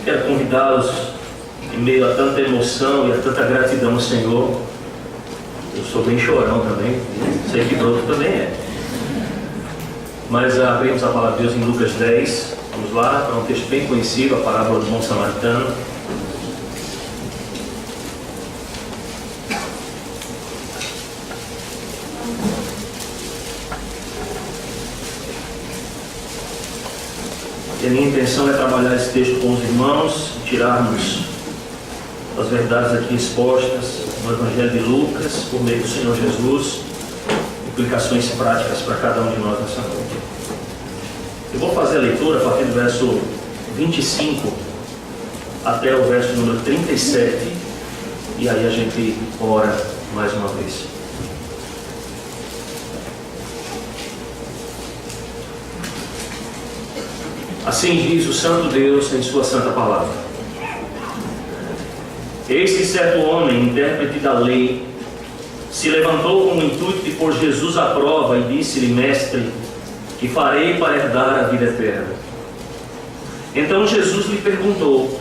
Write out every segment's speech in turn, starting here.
quero convidá-los, em meio a tanta emoção e a tanta gratidão ao Senhor. Eu sou bem chorão também, sei que outro também é. Mas abrimos a palavra de Deus em Lucas 10. Vamos lá, para um texto bem conhecido, a parábola do bom samaritano. E a minha intenção é trabalhar esse texto com os irmãos, tirarmos as verdades aqui expostas no Evangelho de Lucas, por meio do Senhor Jesus, implicações práticas para cada um de nós nessa noite. Eu vou fazer a leitura a partir do verso 25 até o verso número 37, e aí a gente ora mais uma vez. Assim diz o Santo Deus em sua santa palavra. Eis que certo homem, intérprete da lei, se levantou com o intuito de pôr Jesus à prova e disse-lhe: Mestre, que farei para herdar a vida eterna? Então Jesus lhe perguntou: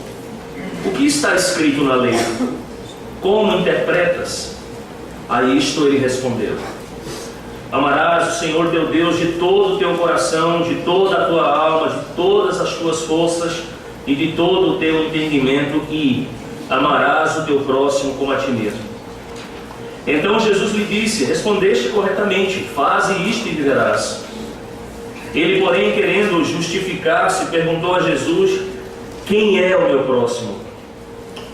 O que está escrito na lei? Como interpretas? A isto ele respondeu: Amarás o Senhor teu Deus de todo o teu coração, de toda a tua alma, de todas as tuas forças e de todo o teu entendimento, e amarás o teu próximo como a ti mesmo. Então Jesus lhe disse: Respondeste corretamente, faze isto e viverás. Ele, porém, querendo justificar-se, perguntou a Jesus: Quem é o meu próximo?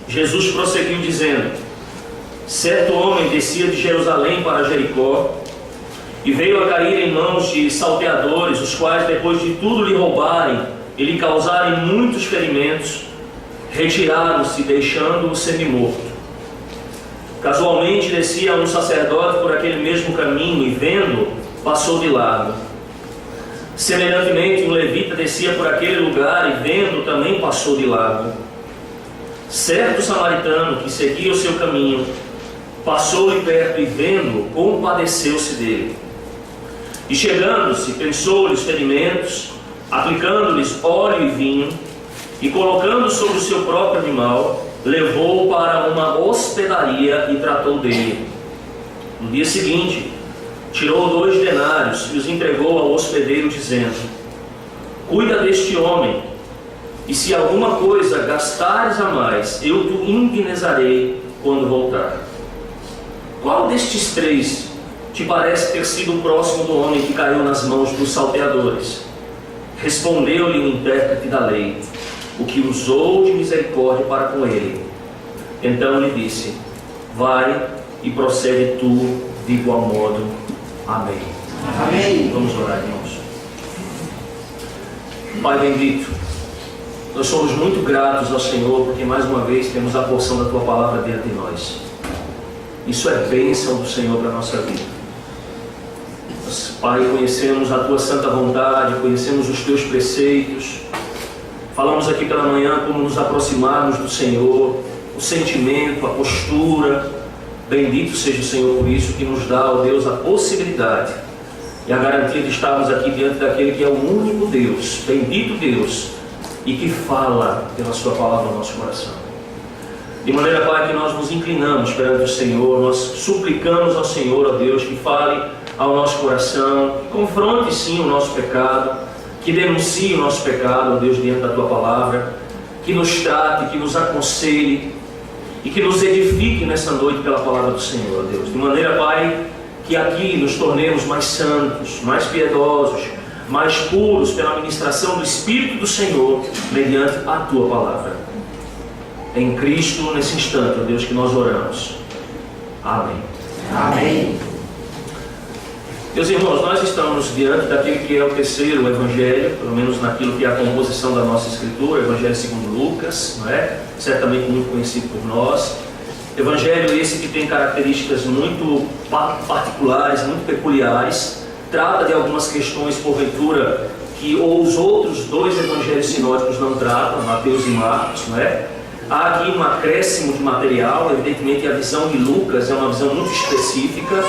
Jesus prosseguiu dizendo: Certo homem descia de Jerusalém para Jericó e veio a cair em mãos de salteadores, os quais, depois de tudo lhe roubarem e lhe causarem muitos ferimentos, retiraram-se, deixando-o semi-morto. Casualmente descia um sacerdote por aquele mesmo caminho e, vendo, passou de lado. Semelhantemente, um levita descia por aquele lugar e, vendo, também passou de lado. Certo samaritano que seguia o seu caminho passou-lhe perto e, vendo, compadeceu-se dele. E chegando-se, pensou-lhe os ferimentos, aplicando-lhes óleo e vinho, e colocando sobre o seu próprio animal, levou-o para uma hospedaria e tratou dele. No dia seguinte, tirou 2 denários e os entregou ao hospedeiro, dizendo: Cuida deste homem, e se alguma coisa gastares a mais, eu te indenizarei quando voltar. Qual destes 3 te parece ter sido o próximo do homem que caiu nas mãos dos salteadores? Respondeu-lhe o intérprete da lei: O que usou de misericórdia para com ele. Então lhe disse: Vai e procede tu de igual modo. Amém. Amém. Vamos orar, irmãos. Pai bendito, nós somos muito gratos ao Senhor, porque mais uma vez temos a porção da tua palavra dentro de nós. Isso é bênção do Senhor para a nossa vida. Nós, Pai, conhecemos a tua santa vontade, conhecemos os teus preceitos. Falamos aqui pela manhã como nos aproximarmos do Senhor, o sentimento, a postura. Bendito seja o Senhor por isso, que nos dá, ó Deus, a possibilidade e a garantia de estarmos aqui diante daquele que é o único Deus, bendito Deus, e que fala pela sua palavra no nosso coração. De maneira, Pai, que nós nos inclinamos perante o Senhor, nós suplicamos ao Senhor, ó Deus, que fale ao nosso coração, que confronte sim o nosso pecado, que denuncie o nosso pecado, ó Deus, diante da tua palavra, que nos trate, que nos aconselhe e que nos edifique nessa noite pela palavra do Senhor, ó Deus. De maneira, Pai, que aqui nos tornemos mais santos, mais piedosos, mais puros pela ministração do Espírito do Senhor, mediante a tua palavra. Em Cristo, nesse instante, ó Deus, que nós oramos. Amém. Amém. Meus irmãos, nós estamos diante daquele que é o terceiro evangelho, pelo menos naquilo que é a composição da nossa escritura, Evangelho segundo Lucas, não é? Certamente muito conhecido por nós. Evangelho esse que tem características muito particulares, muito peculiares, trata de algumas questões, porventura, que os outros 2 evangelhos sinóticos não tratam, Mateus e Marcos, não é? Há aqui um acréscimo de material. Evidentemente a visão de Lucas é uma visão muito específica,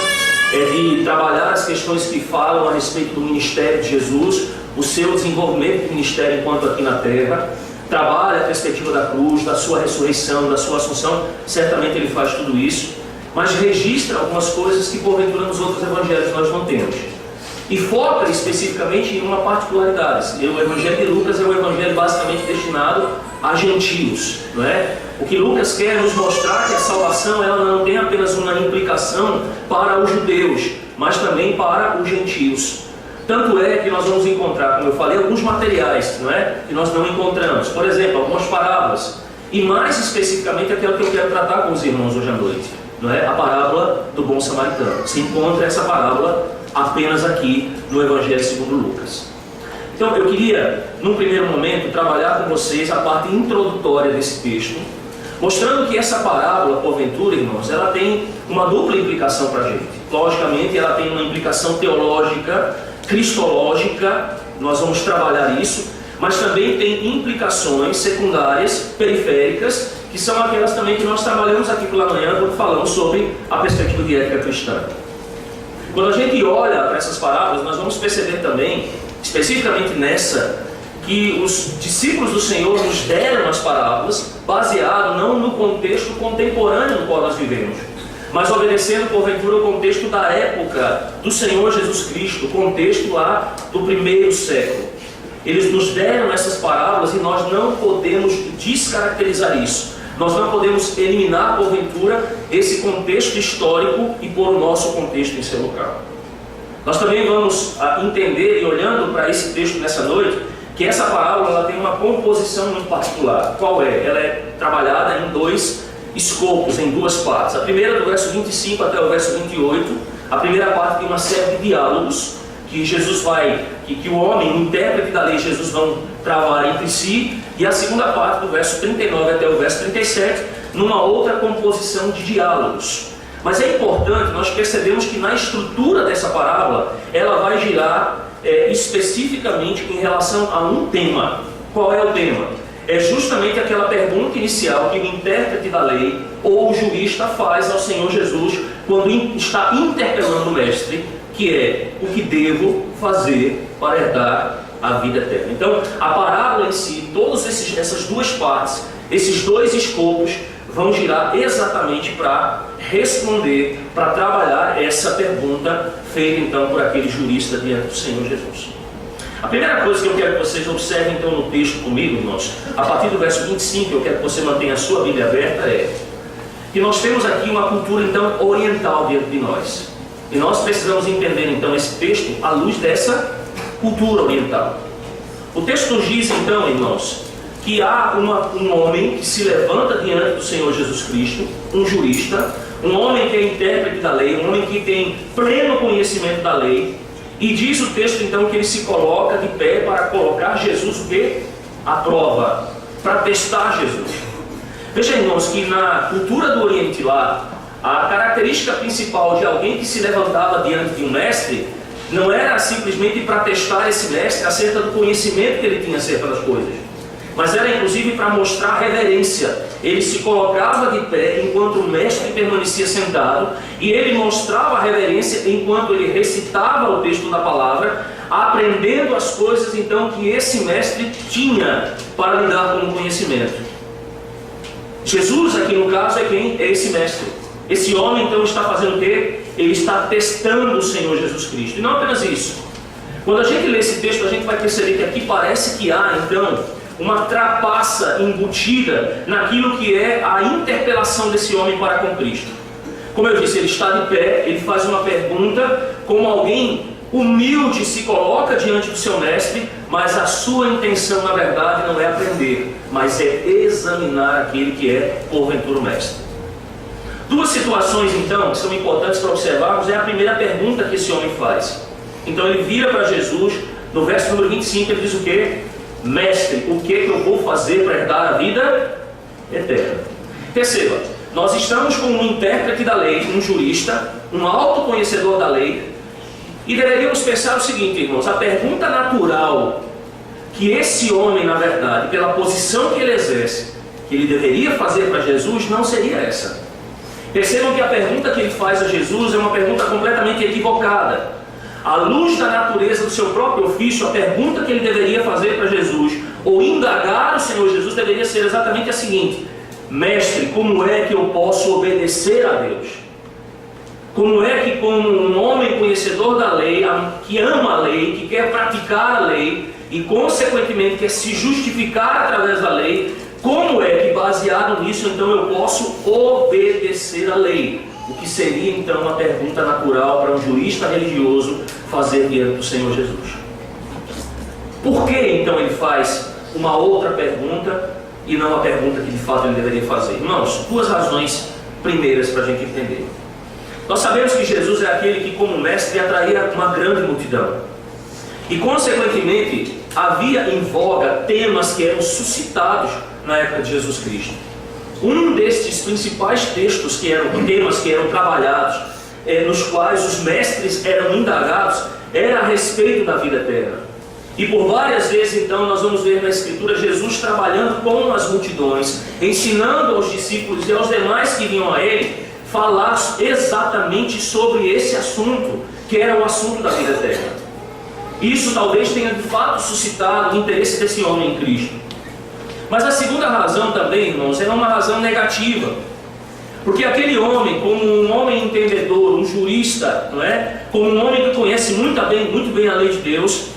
é de trabalhar as questões que falam a respeito do ministério de Jesus, o seu desenvolvimento de ministério enquanto aqui na terra. trabalha a perspectiva da cruz, da sua ressurreição, da sua assunção, certamente ele faz tudo isso, mas registra algumas coisas que porventura nos outros evangelhos nós não temos. E foca especificamente em uma particularidade. O evangelho de Lucas é um evangelho basicamente destinado a gentios, não é? O que Lucas quer nos mostrar é que a salvação ela não tem apenas uma implicação para os judeus, mas também para os gentios. Tanto é que nós vamos encontrar, como eu falei, alguns materiais, não é? Que nós não encontramos. Por exemplo, algumas parábolas. E mais especificamente aquela que eu quero tratar com os irmãos hoje à noite, não é? A parábola do bom samaritano. Se encontra essa parábola apenas aqui no Evangelho segundo Lucas. Então eu queria, num primeiro momento, trabalhar com vocês a parte introdutória desse texto, mostrando que essa parábola, porventura, irmãos, ela tem uma dupla implicação para a gente. Logicamente, ela tem uma implicação teológica, cristológica, nós vamos trabalhar isso, mas também tem implicações secundárias, periféricas, que são aquelas também que nós trabalhamos aqui pela manhã quando falamos sobre a perspectiva de ética cristã. Quando a gente olha para essas parábolas, nós vamos perceber também, especificamente nessa, que os discípulos do Senhor nos deram as parábolas baseado não no contexto contemporâneo no qual nós vivemos, mas obedecendo porventura o contexto da época do Senhor Jesus Cristo, o contexto lá do primeiro século. Eles nos deram essas parábolas e nós não podemos descaracterizar isso. Nós não podemos eliminar, porventura, esse contexto histórico e pôr o nosso contexto em seu lugar. Nós também vamos entender, e olhando para esse texto nessa noite, que essa parábola ela tem uma composição muito particular. Qual é? Ela é trabalhada em dois escopos, em duas partes. A primeira, do verso 25 até o verso 28, a primeira parte tem uma série de diálogos que Jesus que o homem, o intérprete da lei, Jesus vão travar entre si, e a segunda parte, do verso 39 até o verso 37, numa outra composição de diálogos. Mas é importante, nós percebemos que na estrutura dessa parábola, ela vai girar especificamente em relação a um tema. Qual é o tema? É justamente aquela pergunta inicial que o intérprete da lei ou o jurista faz ao Senhor Jesus quando está interpelando o mestre, que é: o que devo fazer para herdar a vida eterna? Então, a parábola em si, todas essas duas partes, esses dois escopos, vão girar exatamente para responder, para trabalhar essa pergunta feita então por aquele jurista diante do Senhor Jesus. A primeira coisa que eu quero que vocês observem então no texto comigo, irmãos, a partir do verso 25, eu quero que você mantenha a sua Bíblia aberta, é que nós temos aqui uma cultura então oriental diante de nós. E nós precisamos entender então esse texto à luz dessa cultura oriental. O texto nos diz então, irmãos, que há um homem que se levanta diante do Senhor Jesus Cristo, um jurista, um homem que é intérprete da lei, um homem que tem pleno conhecimento da lei, e diz o texto então que ele se coloca de pé para colocar Jesus o quê? À prova, para testar Jesus. Veja, irmãos, que na cultura do Oriente lá, a característica principal de alguém que se levantava diante de um mestre não era simplesmente para testar esse mestre acerca do conhecimento que ele tinha acerca das coisas, mas era inclusive para mostrar reverência. Ele se colocava de pé enquanto o mestre permanecia sentado, e ele mostrava a reverência enquanto ele recitava o texto da palavra, aprendendo as coisas então que esse mestre tinha para lidar com o conhecimento. Jesus aqui no caso é quem? É esse mestre. Esse homem então está fazendo o quê? Ele está testando o Senhor Jesus Cristo. E não apenas isso. Quando a gente lê esse texto, a gente vai perceber que aqui parece que há então uma trapaça embutida naquilo que é a interpelação desse homem para com Cristo. Como eu disse, ele está de pé, ele faz uma pergunta, como alguém humilde se coloca diante do seu mestre, mas a sua intenção na verdade não é aprender, mas é examinar aquele que é porventura o mestre. Duas situações então que são importantes para observarmos. É a primeira pergunta que esse homem faz. Então ele vira para Jesus, no verso número 25 ele diz o quê? Mestre, o que eu vou fazer para herdar a vida eterna? Perceba, nós estamos com um intérprete da lei, um jurista, um alto conhecedor da lei, e deveríamos pensar o seguinte, irmãos: a pergunta natural que esse homem, na verdade, pela posição que ele exerce, que ele deveria fazer para Jesus, não seria essa. Percebam que a pergunta que ele faz a Jesus é uma pergunta completamente equivocada. À luz da natureza do seu próprio ofício, a pergunta que ele deveria fazer para Jesus: ou indagar o Senhor Jesus, deveria ser exatamente a seguinte: mestre, como é que eu posso obedecer a Deus? Como é que, como um homem conhecedor da lei, que ama a lei, que quer praticar a lei e consequentemente quer se justificar através da lei, como é que, baseado nisso, então eu posso obedecer a lei? O que seria então uma pergunta natural para um jurista religioso fazer diante do Senhor Jesus. Por que então ele faz uma outra pergunta e não a pergunta que de fato ele deveria fazer? Irmãos, duas razões primeiras para a gente entender. Nós sabemos que Jesus é aquele que, como mestre, atraía uma grande multidão. E, consequentemente, havia em voga temas que eram suscitados na época de Jesus Cristo. Um destes principais temas que eram trabalhados, nos quais os mestres eram indagados, era a respeito da vida eterna. E por várias vezes, então, nós vamos ver na Escritura Jesus trabalhando com as multidões, ensinando aos discípulos e aos demais que vinham a ele, falar exatamente sobre esse assunto, que era o assunto da vida eterna. Isso talvez tenha de fato suscitado o interesse desse homem em Cristo. Mas a segunda razão também, irmãos, é uma razão negativa. Porque aquele homem, como um homem entendedor, um jurista, não é? Como um homem que conhece muito bem a lei de Deus,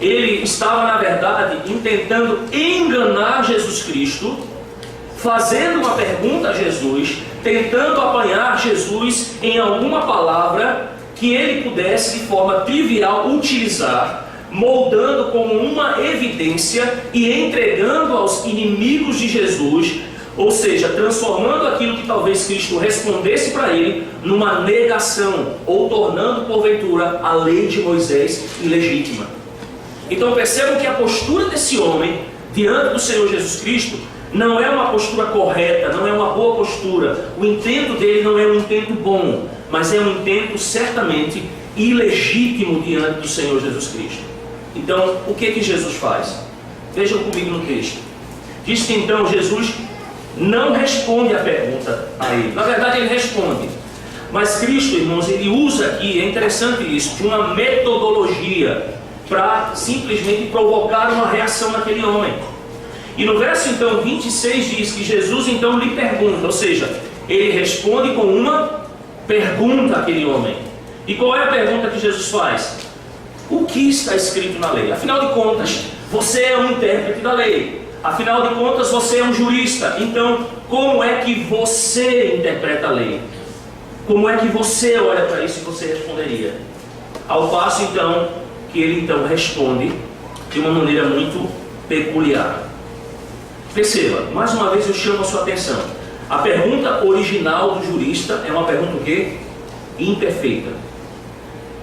ele estava, na verdade, tentando enganar Jesus Cristo, fazendo uma pergunta a Jesus, tentando apanhar Jesus em alguma palavra que ele pudesse, de forma trivial, utilizar, moldando como uma evidência e entregando aos inimigos de Jesus, ou seja, transformando aquilo que talvez Cristo respondesse para ele numa negação, ou tornando, porventura, a lei de Moisés ilegítima. Então percebam que a postura desse homem diante do Senhor Jesus Cristo não é uma postura correta, não é uma boa postura. O intento dele não é um intento bom, mas é um intento certamente ilegítimo diante do Senhor Jesus Cristo. Então, o que Jesus faz? Vejam comigo no texto. Diz que então Jesus não responde a pergunta a ele. Na verdade, ele responde. Mas Cristo, irmãos, ele usa aqui, é interessante isso, de uma metodologia para simplesmente provocar uma reação naquele homem. E no verso então 26 diz que Jesus então lhe pergunta, ou seja, ele responde com uma pergunta àquele homem. E qual é a pergunta que Jesus faz? O que está escrito na lei? Afinal de contas, você é um intérprete da lei. Afinal de contas, você é um jurista. Então, como é que você interpreta a lei? Como é que você olha para isso e você responderia? Ao passo então que ele então responde de uma maneira muito peculiar. Perceba, mais uma vez eu chamo a sua atenção. A pergunta original do jurista é uma pergunta o quê? Imperfeita.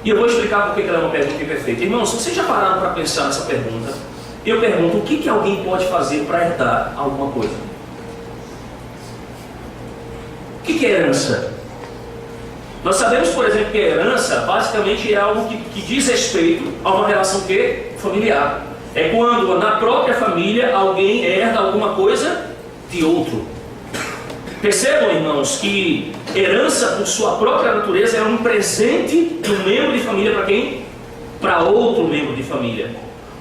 E eu vou explicar por que ela é uma pergunta imperfeita. Irmãos, vocês já pararam para pensar nessa pergunta? Eu pergunto, o que alguém pode fazer para herdar alguma coisa? O que é herança? Nós sabemos, por exemplo, que a herança basicamente é algo que diz respeito a uma relação que? Familiar. É quando na própria família alguém herda alguma coisa de outro. Percebam, irmãos, que herança por sua própria natureza é um presente de um membro de família para quem? Para outro membro de família.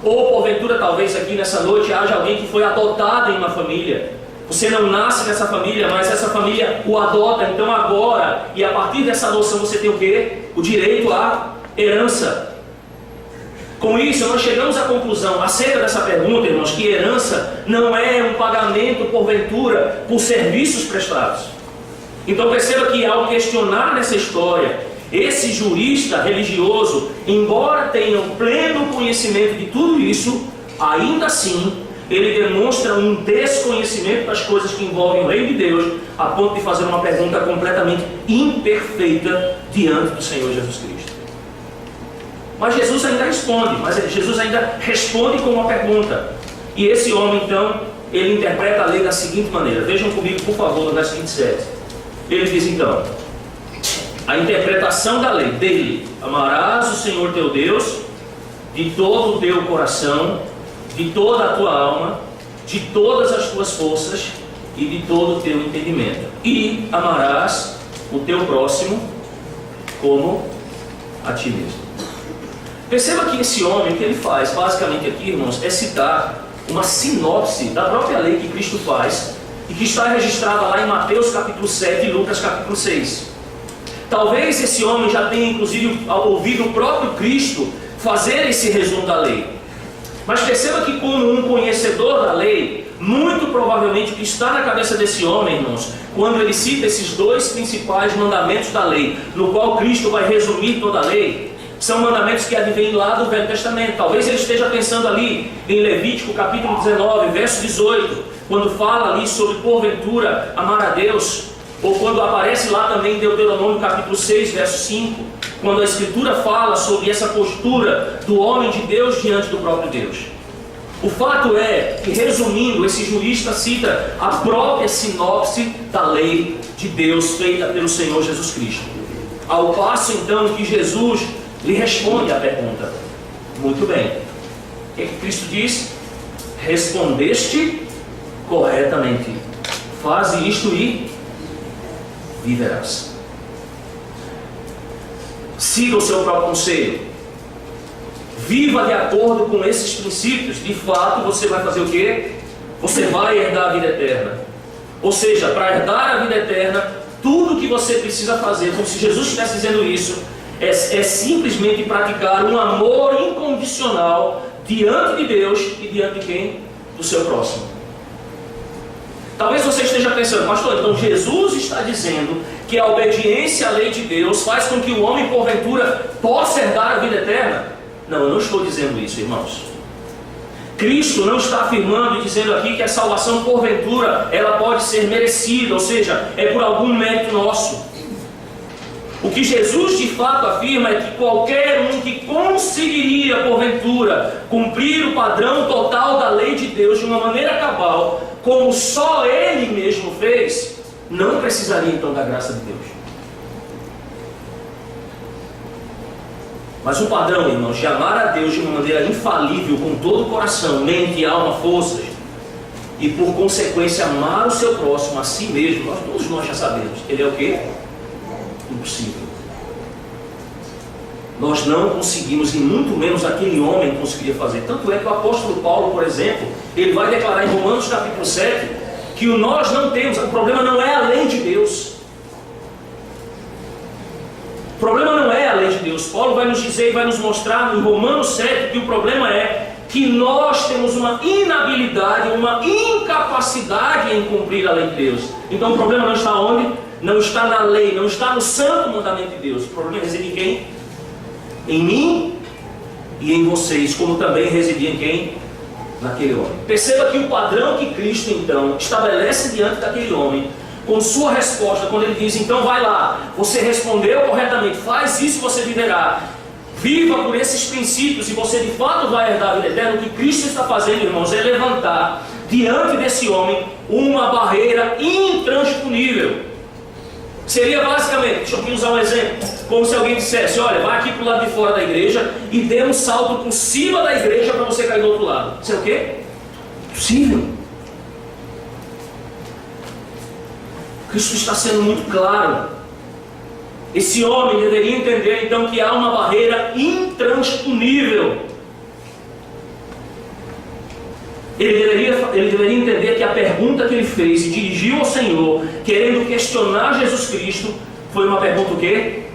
Ou porventura, talvez aqui nessa noite haja alguém que foi adotado em uma família. Você não nasce nessa família, mas essa família o adota. Então agora, e a partir dessa adoção você tem o quê? O direito à herança. Com isso, nós chegamos à conclusão acerca dessa pergunta, irmãos, que herança não é um pagamento, porventura, por serviços prestados. Então perceba que ao questionar nessa história, esse jurista religioso, embora tenha um pleno conhecimento de tudo isso, ainda assim, ele demonstra um desconhecimento das coisas que envolvem o reino de Deus, a ponto de fazer uma pergunta completamente imperfeita diante do Senhor Jesus Cristo. Mas Jesus ainda responde com uma pergunta. E esse homem, então, ele interpreta a lei da seguinte maneira. Vejam comigo, por favor, no verso 27. Ele diz, então, a interpretação da lei dele: amarás o Senhor teu Deus de todo o teu coração, de toda a tua alma, de todas as tuas forças e de todo o teu entendimento. E amarás o teu próximo como a ti mesmo. Perceba que esse homem, o que ele faz basicamente aqui, irmãos, é citar uma sinopse da própria lei que Cristo faz e que está registrada lá em Mateus capítulo 7 e Lucas capítulo 6. Talvez esse homem já tenha inclusive ouvido o próprio Cristo fazer esse resumo da lei. Mas perceba que, como um conhecedor da lei, muito provavelmente o que está na cabeça desse homem, irmãos, quando ele cita esses dois principais mandamentos da lei, no qual Cristo vai resumir toda a lei, são mandamentos que advêm lá do Velho Testamento. Talvez ele esteja pensando ali em Levítico capítulo 19, verso 18, quando fala ali sobre porventura amar a Deus, ou quando aparece lá também em Deuteronômio capítulo 6, verso 5, quando a Escritura fala sobre essa postura do homem de Deus diante do próprio Deus. O fato é que, resumindo, esse jurista cita a própria sinopse da lei de Deus feita pelo Senhor Jesus Cristo. Ao passo então que Jesus lhe responde à pergunta: muito bem, o que Cristo diz? Respondeste corretamente, faze isto e viverás. Siga o seu próprio conselho, viva de acordo com esses princípios. De fato, você vai fazer o quê? Você vai herdar a vida eterna. Ou seja, para herdar a vida eterna, tudo que você precisa fazer, como se Jesus estivesse dizendo isso, é simplesmente praticar um amor incondicional diante de Deus e diante de quem? Do seu próximo. Talvez você esteja pensando: pastor, então Jesus está dizendo que a obediência à lei de Deus faz com que o homem porventura possa herdar a vida eterna? Não, eu não estou dizendo isso, irmãos. Cristo não está afirmando e dizendo aqui que a salvação porventura ela pode ser merecida, ou seja, é por algum mérito nosso. O que Jesus de fato afirma é que qualquer um que conseguiria porventura cumprir o padrão total da lei de Deus de uma maneira cabal, como só Ele mesmo fez, não precisaria então da graça de Deus. Mas o padrão, irmãos, de amar a Deus de uma maneira infalível, com todo o coração, mente, alma, forças, e por consequência amar o seu próximo, a si mesmo, todos nós já sabemos, ele é o quê? Impossível. Nós não conseguimos, e muito menos aquele homem conseguiria fazer. Tanto é que o apóstolo Paulo, por exemplo, ele vai declarar em Romanos capítulo 7 que nós não temos, o problema não é a lei de Deus. O problema não é a lei de Deus. Paulo vai nos dizer e vai nos mostrar em Romanos 7 que o problema é que nós temos uma inabilidade, uma incapacidade em cumprir a lei de Deus. Então o problema não está onde? Não está na lei, não está no santo mandamento de Deus. O problema reside em quem? Em mim e em vocês, como também residia em quem? Naquele homem. Perceba que o padrão que Cristo então estabelece diante daquele homem, com sua resposta, quando ele diz: então vai lá, você respondeu corretamente, faz isso e você viverá, viva por esses princípios e você de fato vai herdar a vida eterna. O que Cristo está fazendo, irmãos, é levantar diante desse homem uma barreira intransponível. Seria basicamente, deixa eu usar um exemplo, como se alguém dissesse: olha, vai aqui para o lado de fora da igreja e dê um salto por cima da igreja para você cair do outro lado. Isso é o quê? Possível. Cristo está sendo muito claro. Esse homem deveria entender então que há uma barreira intransponível. Ele deveria entender que a pergunta que ele fez e dirigiu ao Senhor, querendo questionar Jesus Cristo, foi uma pergunta o quê?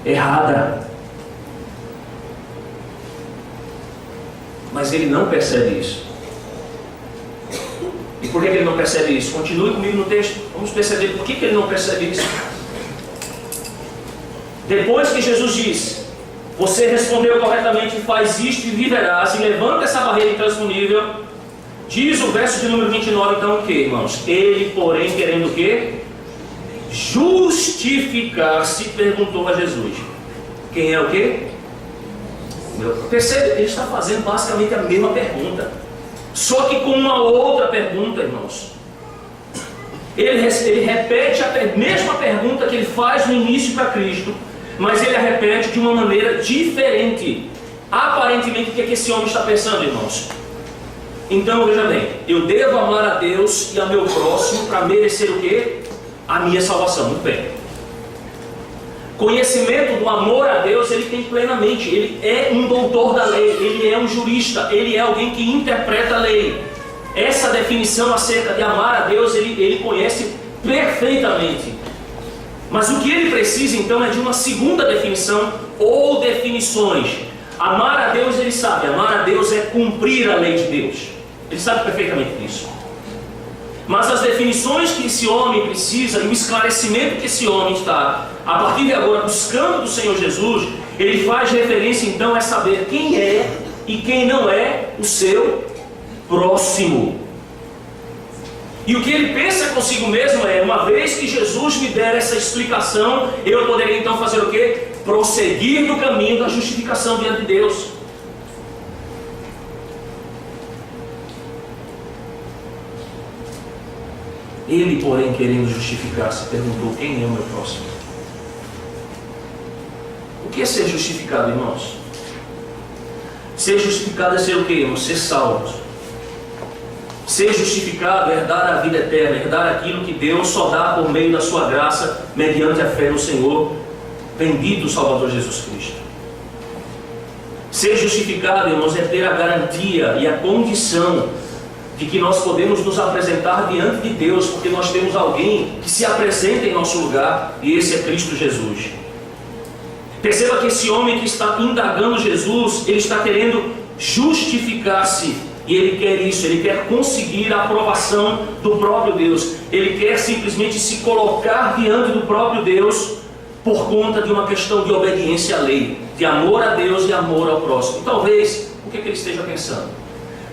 Errada. Mas ele não percebe isso. E por que ele não percebe isso? Continue comigo no texto. Vamos perceber por que ele não percebe isso. Depois que Jesus disse: você respondeu corretamente, faz isto e viverás, e levanta essa barreira intransponível, diz o verso de número 29, então o que, irmãos? Ele, porém, querendo o quê? Justificar-se, perguntou a Jesus: quem é o quê? Percebe? Ele está fazendo basicamente a mesma pergunta, só que com uma outra pergunta, irmãos. Ele repete a mesma pergunta que ele faz no início para Cristo, mas ele a repete de uma maneira diferente. Aparentemente, o que é que esse homem está pensando, irmãos? Então, veja bem, eu devo amar a Deus e ao meu próximo para merecer o quê? A minha salvação. Muito bem. Conhecimento do amor a Deus ele tem plenamente. Ele é um doutor da lei, ele é um jurista, ele é alguém que interpreta a lei. Essa definição acerca de amar a Deus ele conhece perfeitamente. Mas o que ele precisa então é de uma segunda definição ou definições. Amar a Deus ele sabe, amar a Deus é cumprir a lei de Deus. Ele sabe perfeitamente disso. Mas as definições que esse homem precisa e o esclarecimento que esse homem está, a partir de agora, buscando do Senhor Jesus, ele faz referência então a saber quem é e quem não é o seu próximo. E o que ele pensa consigo mesmo é, uma vez que Jesus me der essa explicação, eu poderia então fazer o quê? Prosseguir no caminho da justificação diante de Deus. Ele, porém, querendo justificar-se, perguntou: quem é o meu próximo? O que é ser justificado, irmãos? Ser justificado é ser o quê, irmãos? Ser salvos. Ser justificado é herdar a vida eterna, herdar aquilo que Deus só dá por meio da sua graça, mediante a fé no Senhor, bendito Salvador Jesus Cristo. Ser justificado, irmãos, é ter a garantia e a condição de que nós podemos nos apresentar diante de Deus, porque nós temos alguém que se apresenta em nosso lugar, e esse é Cristo Jesus. Perceba que esse homem que está indagando Jesus, ele está querendo justificar-se, e ele quer isso, ele quer conseguir a aprovação do próprio Deus, ele quer simplesmente se colocar diante do próprio Deus, por conta de uma questão de obediência à lei, de amor a Deus e amor ao próximo. E talvez, o que ele esteja pensando?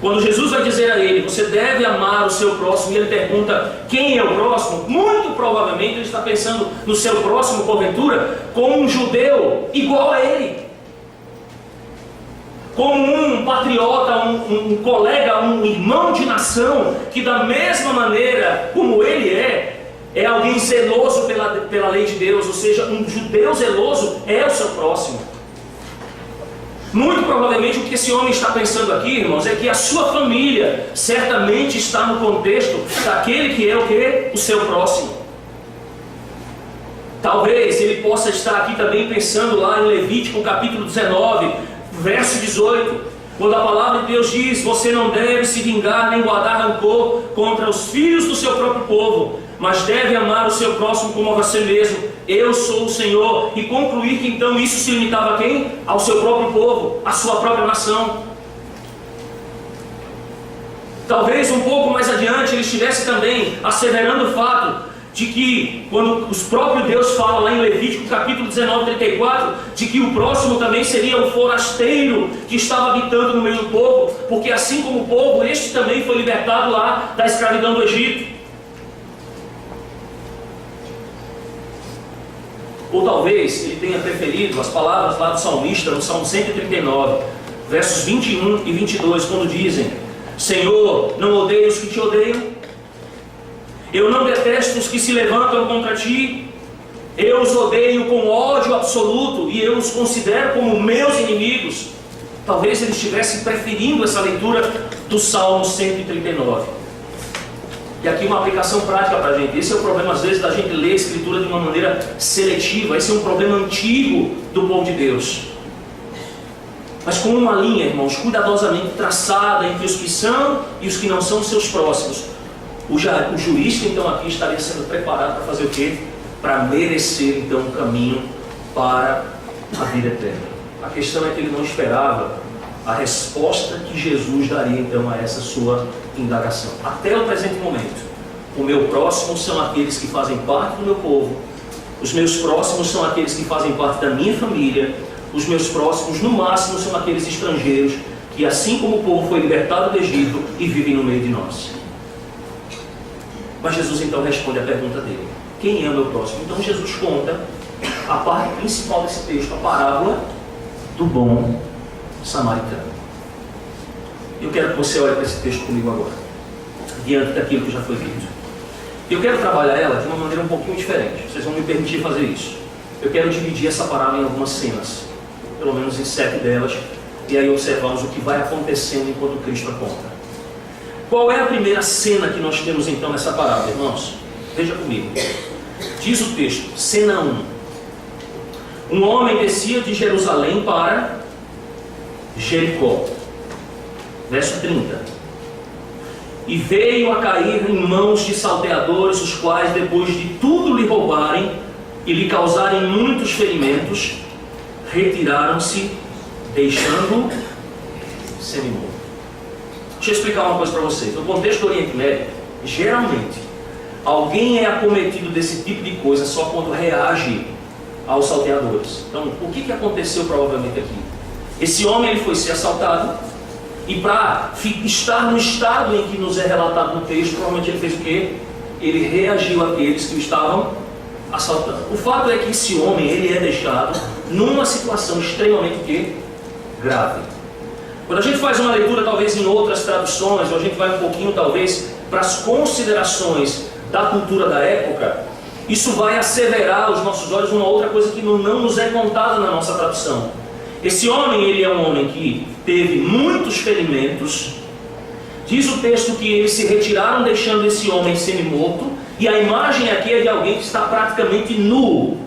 Quando Jesus vai dizer a ele, você deve amar o seu próximo, e ele pergunta, quem é o próximo? Muito provavelmente ele está pensando no seu próximo, porventura, como um judeu igual a ele. Como um patriota, um colega, um irmão de nação, que da mesma maneira como ele é alguém zeloso pela lei de Deus, ou seja, um judeu zeloso é o seu próximo. Muito provavelmente o que esse homem está pensando aqui, irmãos, é que a sua família certamente está no contexto daquele que é o quê? O seu próximo. Talvez ele possa estar aqui também pensando lá em Levítico capítulo 19, verso 18, quando a palavra de Deus diz, você não deve se vingar nem guardar rancor contra os filhos do seu próprio povo, mas deve amar o seu próximo como a você mesmo. Eu sou o Senhor. E concluir que então isso se limitava a quem? Ao seu próprio povo, à sua própria nação. Talvez um pouco mais adiante ele estivesse também asseverando o fato de que, quando o próprio Deus fala lá em Levítico capítulo 19, 34, de que o próximo também seria o forasteiro que estava habitando no meio do povo, porque assim como o povo, este também foi libertado lá da escravidão do Egito. Ou talvez ele tenha preferido as palavras lá do salmista, no Salmo 139, versos 21 e 22, quando dizem, Senhor, não odeio os que te odeiam, eu não detesto os que se levantam contra ti, eu os odeio com ódio absoluto e eu os considero como meus inimigos. Talvez ele estivesse preferindo essa leitura do Salmo 139. E aqui uma aplicação prática para a gente. Esse é o problema às vezes da gente ler a Escritura de uma maneira seletiva. Esse é um problema antigo do povo de Deus. Mas com uma linha, irmãos, cuidadosamente traçada entre os que são e os que não são seus próximos. O jurista então aqui estaria sendo preparado para fazer o quê? Para merecer então um caminho para a vida eterna. A questão é que ele não esperava a resposta que Jesus daria então a essa sua indagação. Até o presente momento, o meu próximo são aqueles que fazem parte do meu povo, os meus próximos são aqueles que fazem parte da minha família, os meus próximos no máximo são aqueles estrangeiros que assim como o povo foi libertado do Egito e vivem no meio de nós. Mas Jesus então responde a pergunta dele, quem é o meu próximo? Então Jesus conta a parte principal desse texto, a parábola do bom samaritano. Eu quero que você olhe para esse texto comigo agora, diante daquilo que já foi dito. Eu quero trabalhar ela de uma maneira um pouquinho diferente. Vocês vão me permitir fazer isso. Eu quero dividir essa parábola em algumas cenas, pelo menos em 7 delas, e aí observamos o que vai acontecendo enquanto Cristo a conta. Qual é a primeira cena que nós temos então nessa parábola, irmãos? Veja comigo. Diz o texto, cena 1. um homem descia de Jerusalém para Jericó. Verso 30. E veio a cair em mãos de salteadores, os quais, depois de tudo lhe roubarem e lhe causarem muitos ferimentos, retiraram-se, deixando-o semi-morto. Deixa eu explicar uma coisa para vocês. No contexto do Oriente Médio, geralmente, alguém é acometido desse tipo de coisa só quando reage aos salteadores. Então, o que aconteceu provavelmente aqui? Esse homem ele foi ser assaltado, e para estar no estado em que nos é relatado no texto, provavelmente ele fez o quê? Ele reagiu àqueles que o estavam assaltando. O fato é que esse homem ele é deixado numa situação extremamente grave. Quando a gente faz uma leitura talvez em outras traduções, ou a gente vai um pouquinho talvez para as considerações da cultura da época, isso vai asseverar aos nossos olhos uma outra coisa que não nos é contada na nossa tradução. Esse homem, ele é um homem que teve muitos ferimentos. Diz o texto que eles se retiraram deixando esse homem semi-morto, e a imagem aqui é de alguém que está praticamente nu,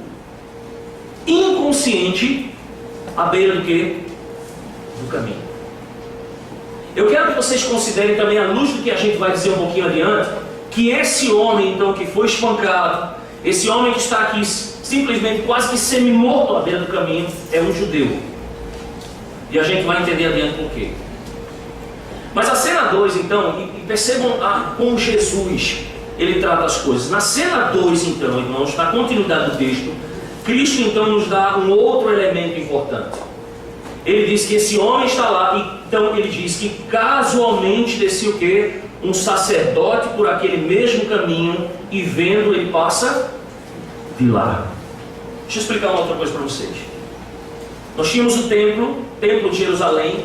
inconsciente, à beira do quê? Do caminho. Eu quero que vocês considerem também, à luz do que a gente vai dizer um pouquinho adiante, que esse homem então que foi espancado, esse homem que está aqui simplesmente quase que semi-morto à beira do caminho, é um judeu. E a gente vai entender adiante por quê. Mas a cena 2 então, e percebam como Jesus ele trata as coisas. Na cena 2 então, irmãos, na continuidade do texto, Cristo então nos dá um outro elemento importante. Ele diz que esse homem está lá, e então ele diz que casualmente descia o quê? Um sacerdote por aquele mesmo caminho, e vendo ele passa de lá. Deixa eu explicar uma outra coisa para vocês. Nós tínhamos o templo de Jerusalém,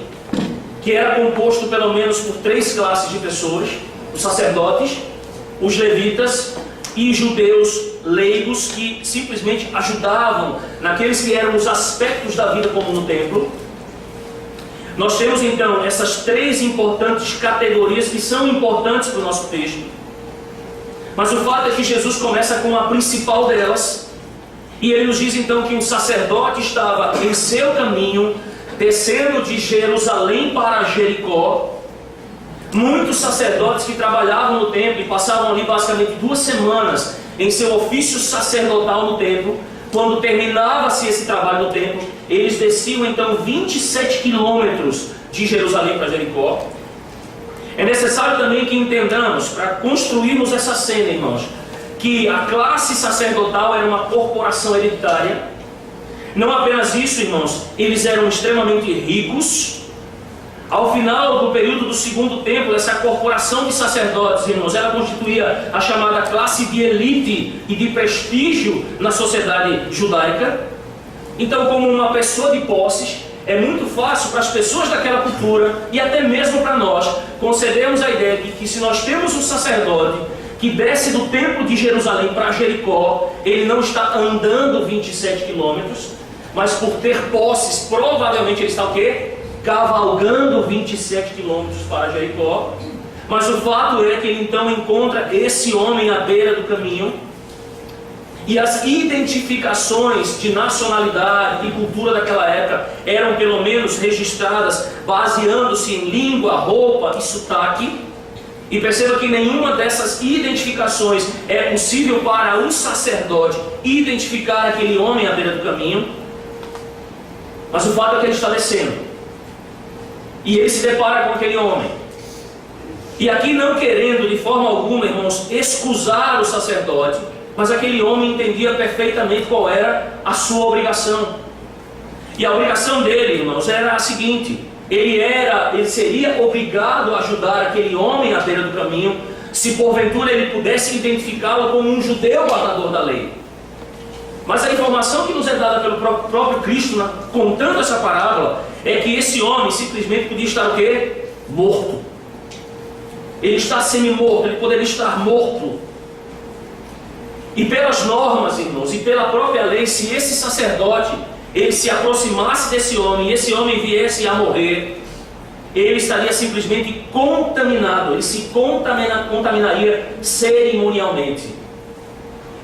que era composto pelo menos por 3 classes de pessoas: os sacerdotes, os levitas e judeus leigos, que simplesmente ajudavam naqueles que eram os aspectos da vida como no templo. Nós temos então essas 3 importantes categorias que são importantes para o nosso texto. Mas o fato é que Jesus começa com a principal delas, e ele nos diz então que um sacerdote estava em seu caminho, descendo de Jerusalém para Jericó. Muitos sacerdotes que trabalhavam no templo e passavam ali basicamente 2 semanas em seu ofício sacerdotal no templo. Quando terminava-se esse trabalho no templo, eles desciam então 27 quilômetros de Jerusalém para Jericó. É necessário também que entendamos, para construirmos essa cena, irmãos, que a classe sacerdotal era uma corporação hereditária. Não apenas isso, irmãos, eles eram extremamente ricos. Ao final do período do segundo templo, essa corporação de sacerdotes, irmãos, ela constituía a chamada classe de elite e de prestígio na sociedade judaica. Então, como uma pessoa de posses, é muito fácil para as pessoas daquela cultura, e até mesmo para nós, concedermos a ideia de que se nós temos um sacerdote que desce do templo de Jerusalém para Jericó, ele não está andando 27 quilômetros, mas por ter posses, provavelmente ele está o quê? Cavalgando 27 quilômetros para Jericó. Mas o fato é que ele então encontra esse homem à beira do caminho, e as identificações de nacionalidade e cultura daquela época eram pelo menos registradas baseando-se em língua, roupa e sotaque. E perceba que nenhuma dessas identificações é possível para um sacerdote identificar aquele homem à beira do caminho. Mas o fato é que ele está descendo, e ele se depara com aquele homem. E aqui não querendo de forma alguma, irmãos, excusar o sacerdote, mas aquele homem entendia perfeitamente qual era a sua obrigação. E a obrigação dele, irmãos, era a seguinte: ele seria obrigado a ajudar aquele homem à beira do caminho, se porventura ele pudesse identificá-lo como um judeu guardador da lei. Mas a informação que nos é dada pelo próprio Cristo, contando essa parábola, é que esse homem simplesmente podia estar o quê? Morto. Ele está semi-morto, ele poderia estar morto. E pelas normas, irmãos, e pela própria lei, se esse sacerdote ele se aproximasse desse homem, e esse homem viesse a morrer, ele estaria simplesmente contaminado, ele se contaminaria cerimonialmente.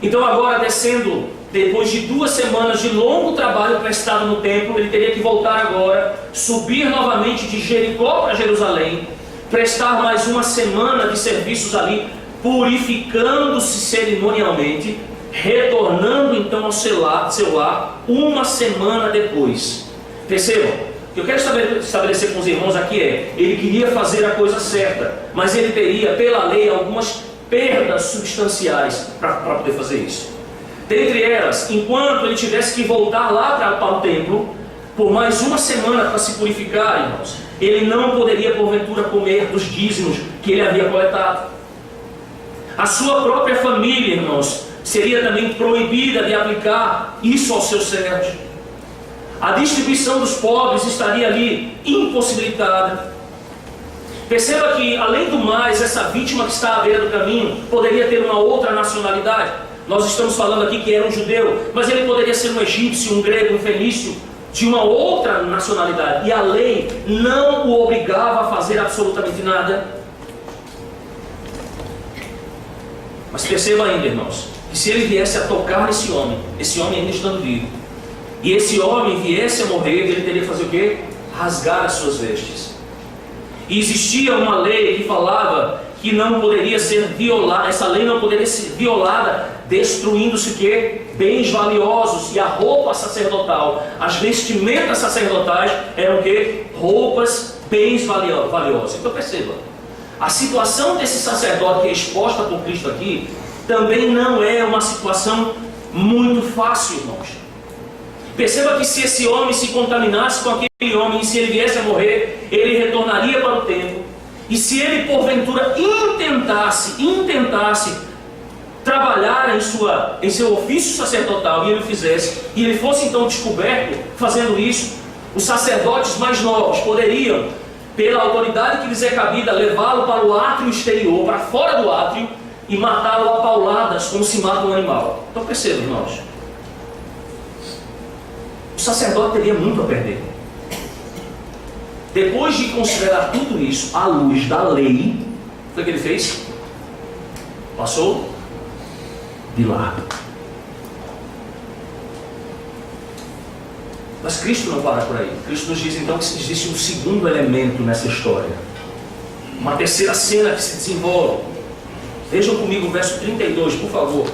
Então agora, descendo depois de 2 semanas de longo trabalho prestado no templo, ele teria que voltar agora, subir novamente de Jericó para Jerusalém, prestar mais 1 semana de serviços ali, purificando-se cerimonialmente, retornando então ao seu lar 1 semana depois. Percebam, o que eu quero estabelecer com os irmãos aqui é, ele queria fazer a coisa certa, mas ele teria, pela lei, algumas perdas substanciais para poder fazer isso. Dentre elas, enquanto ele tivesse que voltar lá para o templo, por mais 1 semana para se purificar, irmãos, ele não poderia porventura comer dos dízimos que ele havia coletado. A sua própria família, irmãos, seria também proibida de aplicar isso aos seus servos. A distribuição dos pobres estaria ali impossibilitada. Perceba que, além do mais, essa vítima que está à beira do caminho poderia ter uma outra nacionalidade. Nós estamos falando aqui que era um judeu, mas ele poderia ser um egípcio, um grego, um fenício, de uma outra nacionalidade. E a lei não o obrigava a fazer absolutamente nada. Mas perceba ainda, irmãos, que se ele viesse a tocar nesse homem ainda estando vivo, e esse homem viesse a morrer, ele teria que fazer o quê? Rasgar as suas vestes. E existia uma lei que falava que não poderia ser violada, essa lei não poderia ser violada, destruindo-se o quê? Bens valiosos. E a roupa sacerdotal, as vestimentas sacerdotais eram o quê? Roupas, bens valiosos. Então perceba, a situação desse sacerdote que é exposta por Cristo aqui, também não é uma situação muito fácil, irmãos. Perceba que se esse homem se contaminasse com aquele homem, e se ele viesse a morrer, ele retornaria para o templo. E se ele porventura intentasse trabalhar em seu ofício sacerdotal, e ele o fizesse, e ele fosse então descoberto fazendo isso, os sacerdotes mais novos poderiam, pela autoridade que lhes é cabida, levá-lo para o átrio exterior, para fora do átrio, e matá-lo a pauladas, como se mata um animal. Então percebam, irmãos, o sacerdote teria muito a perder. Depois de considerar tudo isso à luz da lei, o que ele fez? Passou de largo. Mas Cristo não para por aí. Cristo nos diz então que existe um segundo elemento nessa história, uma terceira cena que se desenvolve. Vejam comigo o verso 32, por favor.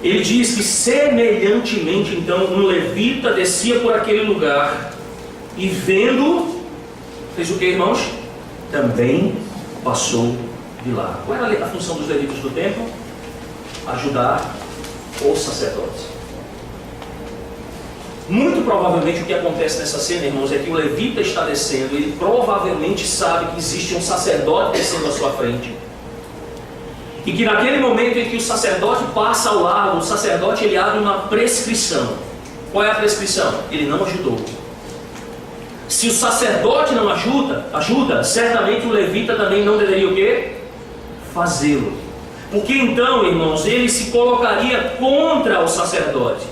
Ele diz que semelhantemente então um levita descia por aquele lugar e vendo, fez o que, irmãos? Também passou de lá. Qual era a função dos levitas do templo? Ajudar os sacerdotes. Muito provavelmente o que acontece nessa cena, irmãos, é que o levita está descendo, ele provavelmente sabe que existe um sacerdote descendo à sua frente, e que naquele momento em que o sacerdote passa ao lado, o sacerdote ele abre uma prescrição. Qual é a prescrição? Ele não ajudou. Se o sacerdote não ajuda, certamente o levita também não deveria o quê? Fazê-lo. Porque então, irmãos, ele se colocaria contra o sacerdote.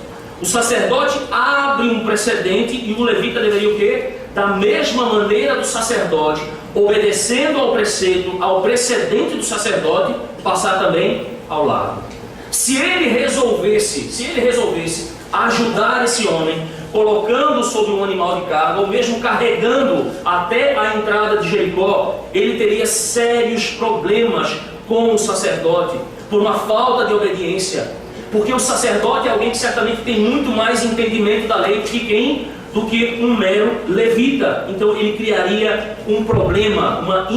O sacerdote abre um precedente e o levita deveria o quê? Da mesma maneira do sacerdote, obedecendo ao preceito, ao precedente do sacerdote, passar também ao lado. Se ele resolvesse ajudar esse homem, colocando sobre um animal de carga, ou mesmo carregando até a entrada de Jericó, ele teria sérios problemas com o sacerdote, por uma falta de obediência. Porque o sacerdote é alguém que certamente tem muito mais entendimento da lei do que quem? Do que um mero levita. Então ele criaria um problema, uma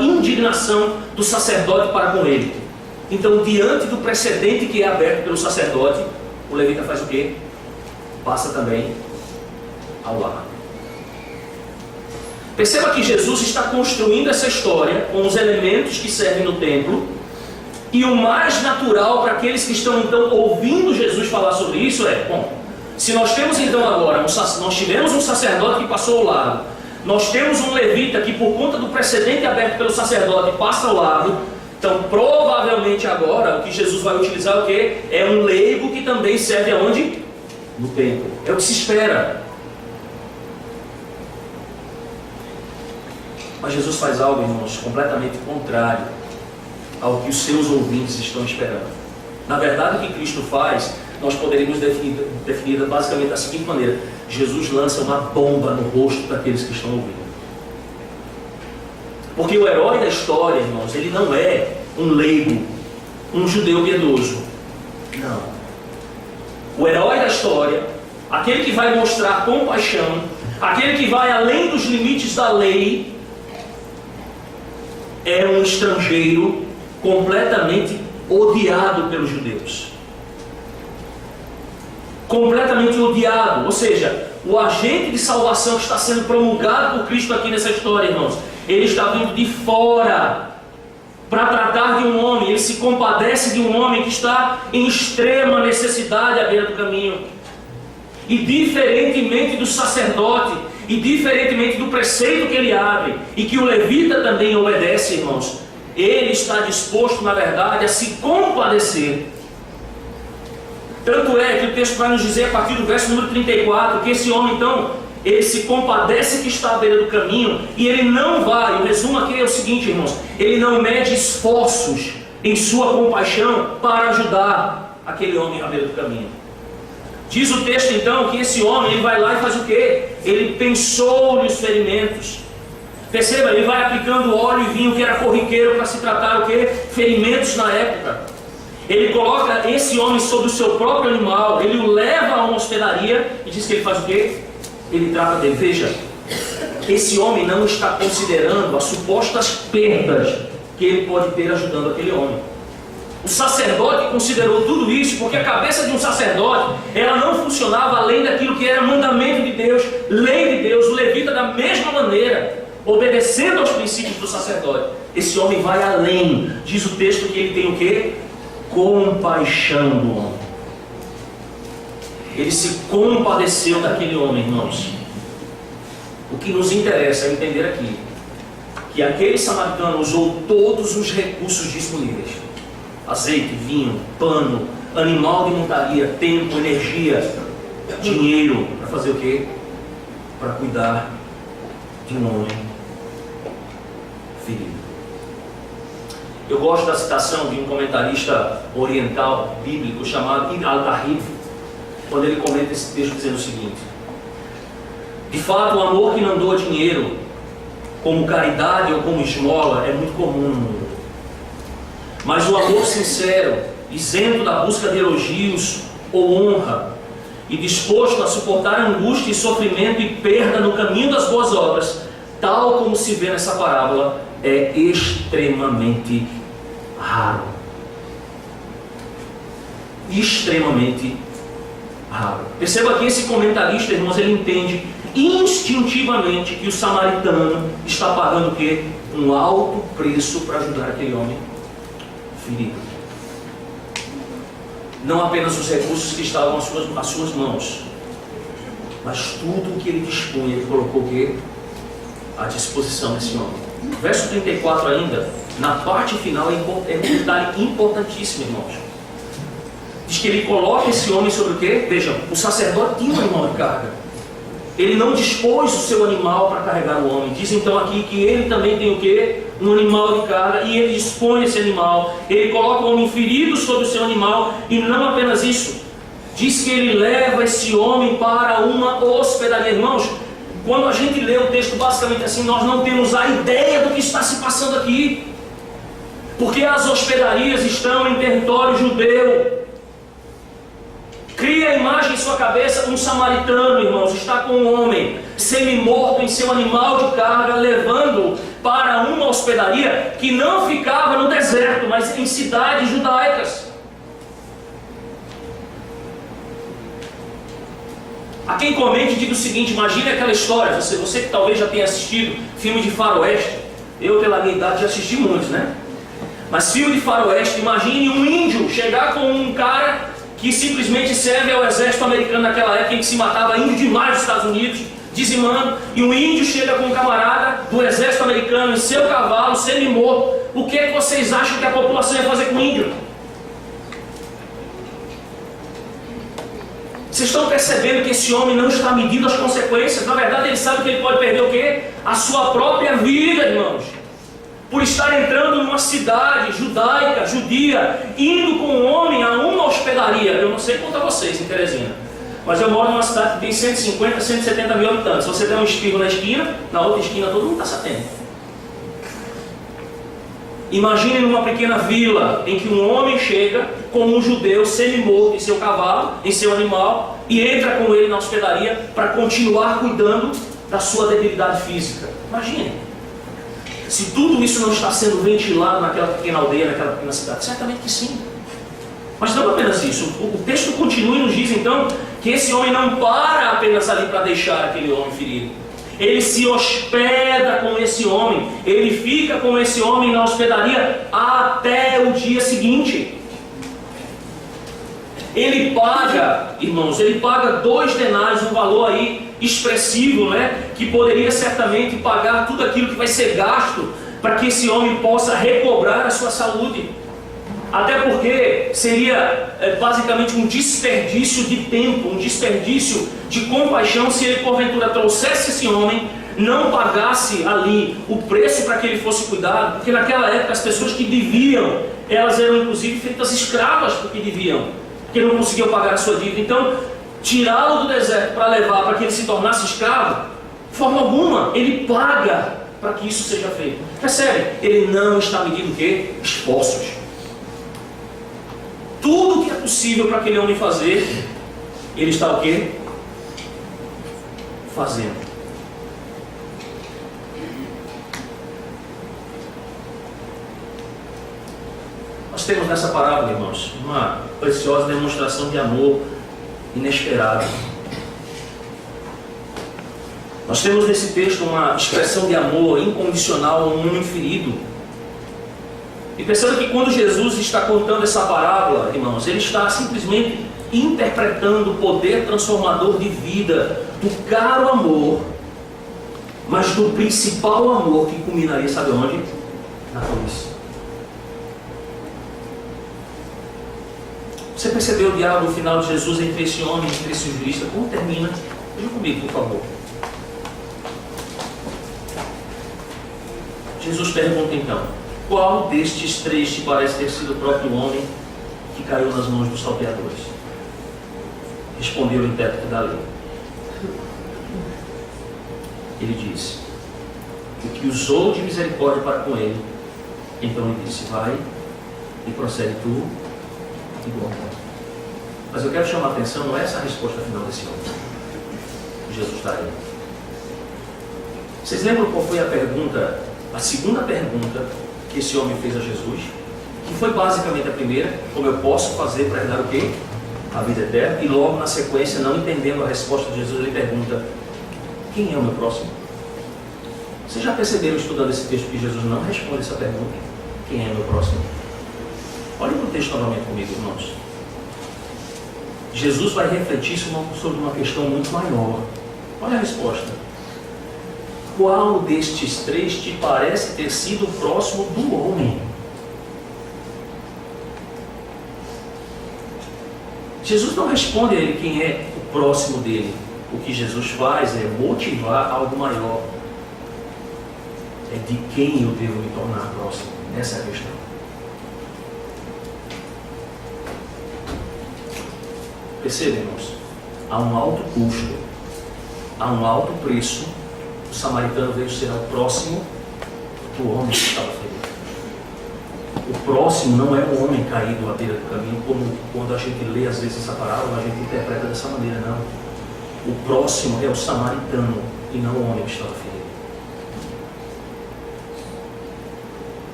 indignação do sacerdote para com ele. Então, diante do precedente que é aberto pelo sacerdote, o levita faz o quê? Passa também ao lado. Perceba que Jesus está construindo essa história com os elementos que servem no templo. E o mais natural para aqueles que estão então ouvindo Jesus falar sobre isso é, bom, se nós temos então agora, nós tivemos um sacerdote que passou ao lado, nós temos um levita que por conta do precedente aberto pelo sacerdote passa ao lado, então provavelmente agora o que Jesus vai utilizar é o quê? É um leigo que também serve aonde? No templo. É o que se espera. Mas Jesus faz algo, irmãos, completamente contrário ao que os seus ouvintes estão esperando. Na verdade, o que Cristo faz, nós poderíamos definir basicamente da seguinte maneira: Jesus lança uma bomba no rosto daqueles que estão ouvindo. Porque o herói da história, irmãos, ele não é um leigo, um judeu piedoso. Não. O herói da história, aquele que vai mostrar compaixão, aquele que vai além dos limites da lei, é um estrangeiro completamente odiado pelos judeus. Completamente odiado. Ou seja, o agente de salvação que está sendo promulgado por Cristo aqui nessa história, irmãos, ele está vindo de fora para tratar de um homem. Ele se compadece de um homem que está em extrema necessidade à beira do caminho. E diferentemente do sacerdote, e diferentemente do preceito que ele abre, e que o levita também obedece, irmãos, ele está disposto, na verdade, a se compadecer. Tanto é que o texto vai nos dizer, a partir do verso número 34, que esse homem, então, ele se compadece que está à beira do caminho, e ele não vai, o resumo aqui é o seguinte, irmãos, ele não mede esforços em sua compaixão para ajudar aquele homem à beira do caminho. Diz o texto então que esse homem, ele vai lá e faz o quê? Ele pensou-lhe os ferimentos. Perceba, ele vai aplicando óleo e vinho, que era corriqueiro para se tratar o quê? Ferimentos na época. Ele coloca esse homem sobre o seu próprio animal, ele o leva a uma hospedaria e diz que ele faz o quê? Ele trata dele. Veja, esse homem não está considerando as supostas perdas que ele pode ter ajudando aquele homem. O sacerdote considerou tudo isso, porque a cabeça de um sacerdote, ela não funcionava além daquilo que era mandamento de Deus, lei de Deus. O levita, da mesma maneira, obedecendo aos princípios do sacerdote. Esse homem vai além. Diz o texto que ele tem o quê? Compaixão do homem. Ele se compadeceu daquele homem, irmãos. O que nos interessa é entender aqui que aquele samaritano usou todos os recursos disponíveis: azeite, vinho, pano, animal de montaria, tempo, energia, dinheiro, para fazer o quê? Para cuidar de um homem ferido. Eu gosto da citação de um comentarista oriental bíblico chamado Ibn al-Tahib, quando ele comenta esse texto dizendo o seguinte: de fato, o amor que não doa dinheiro como caridade ou como esmola é muito comum no mundo. Mas o amor sincero, isento da busca de elogios ou honra, e disposto a suportar angústia e sofrimento e perda no caminho das boas obras, tal como se vê nessa parábola, é extremamente raro. Extremamente raro. Perceba que esse comentarista, irmãos, ele entende instintivamente que o samaritano está pagando o quê? Um alto preço para ajudar aquele homem ferido. Não apenas os recursos que estavam às suas mãos, mas tudo o que ele dispunha, ele colocou o quê? À disposição desse homem. Verso 34 ainda, na parte final, é um detalhe importantíssimo, irmãos. Diz que ele coloca esse homem sobre o quê? Veja, o sacerdote tinha um animal de carga. Ele não dispôs o seu animal para carregar o homem. Diz então aqui que ele também tem o quê? Um animal de carga, e ele dispõe esse animal. Ele coloca o homem ferido sobre o seu animal, e não apenas isso. Diz que ele leva esse homem para uma hospedaria. Irmãos, quando a gente lê o texto basicamente assim, nós não temos a ideia do que está se passando aqui. Porque as hospedarias estão em território judeu. Cria a imagem em sua cabeça: um samaritano, irmãos, está com um homem semi-morto em seu animal de carga, levando para uma hospedaria que não ficava no deserto, mas em cidades judaicas. A quem comente, diga o seguinte: imagine aquela história, você que talvez já tenha assistido filme de faroeste. Eu, pela minha idade, já assisti muitos, né? Mas filme de faroeste, imagine um índio chegar com um cara que simplesmente serve ao exército americano naquela época, em que se matava índio demais nos Estados Unidos, dizimando, e um índio chega com um camarada do exército americano em seu cavalo, semi-morto. O que é que vocês acham que a população ia fazer com o índio? Vocês estão percebendo que esse homem não está medindo as consequências? Na verdade, ele sabe que ele pode perder o quê? A sua própria vida, irmãos. por estar entrando numa cidade judaica, judia, indo com um homem a uma hospedaria. Eu não sei quanto a vocês em Teresina, mas eu moro numa cidade que tem 150, 170 mil habitantes. Se você der um espirro na esquina, na outra esquina todo mundo está sabendo. Imagine numa pequena vila em que um homem chega com um judeu semi-morto em seu cavalo, em seu animal, e entra com ele na hospedaria para continuar cuidando da sua debilidade física. Imagine. Se tudo isso não está sendo ventilado naquela pequena aldeia, naquela pequena cidade, certamente que sim. Mas não apenas isso. O texto continua e nos diz então que esse homem não para apenas ali para deixar aquele homem ferido. Ele se hospeda com esse homem, ele fica com esse homem na hospedaria até o dia seguinte. Ele paga, irmãos, ele paga 2 denários, um valor aí expressivo, né? Que poderia certamente pagar tudo aquilo que vai ser gasto para que esse homem possa recobrar a sua saúde. Até porque seria basicamente um desperdício de tempo, um desperdício de compaixão se ele porventura trouxesse esse homem, não pagasse ali o preço para que ele fosse cuidado, porque naquela época as pessoas que deviam, elas eram inclusive feitas escravas porque deviam, porque não conseguiam pagar a sua dívida. Então, tirá-lo do deserto para levar para que ele se tornasse escravo, de forma alguma, ele paga para que isso seja feito. Percebe? Ele não está medindo o quê? Esforços. Tudo o que é possível para aquele homem fazer, ele está o quê? Fazendo. Nós temos nessa parábola, irmãos, uma preciosa demonstração de amor inesperado. Nós temos nesse texto uma expressão de amor incondicional a um homem ferido. E perceba que quando Jesus está contando essa parábola, irmãos, ele está simplesmente interpretando o poder transformador de vida do caro amor, mas do principal amor que culminaria, sabe onde? Na cruz. Você percebeu o diálogo final de Jesus entre esse homem e entre esse jurista? Como termina? Veja comigo, por favor. Jesus pergunta então: qual destes 3 te parece ter sido o próprio homem que caiu nas mãos dos salteadores? Respondeu o intérprete da lei. Ele disse: o que usou de misericórdia para com ele. Então ele disse: vai e procede tu igual. Mas eu quero chamar a atenção, não é essa a resposta final desse homem. Jesus daria. Vocês lembram qual foi a pergunta, a segunda pergunta que esse homem fez a Jesus? Que foi basicamente a primeira: como eu posso fazer para herdar o quê? A vida eterna. E logo na sequência, não entendendo a resposta de Jesus, ele pergunta: quem é o meu próximo? Vocês já perceberam, estudando esse texto, que Jesus não responde essa pergunta? Quem é o meu próximo? Olhem para o texto novamente comigo, irmãos. Jesus vai refletir sobre uma questão muito maior. Olha a resposta: qual destes 3 te parece ter sido o próximo do homem? Jesus não responde a ele quem é o próximo dele. O que Jesus faz é motivar algo maior. É de quem eu devo me tornar próximo. Essa é a questão. Percebem, irmãos? Há um alto custo, há um alto preço. O samaritano veio ser o próximo do homem que estava ferido. O próximo não é um homem caído à beira do caminho, como quando a gente lê às vezes essa parábola, a gente interpreta dessa maneira. Não. O próximo é o samaritano e não o homem que estava ferido.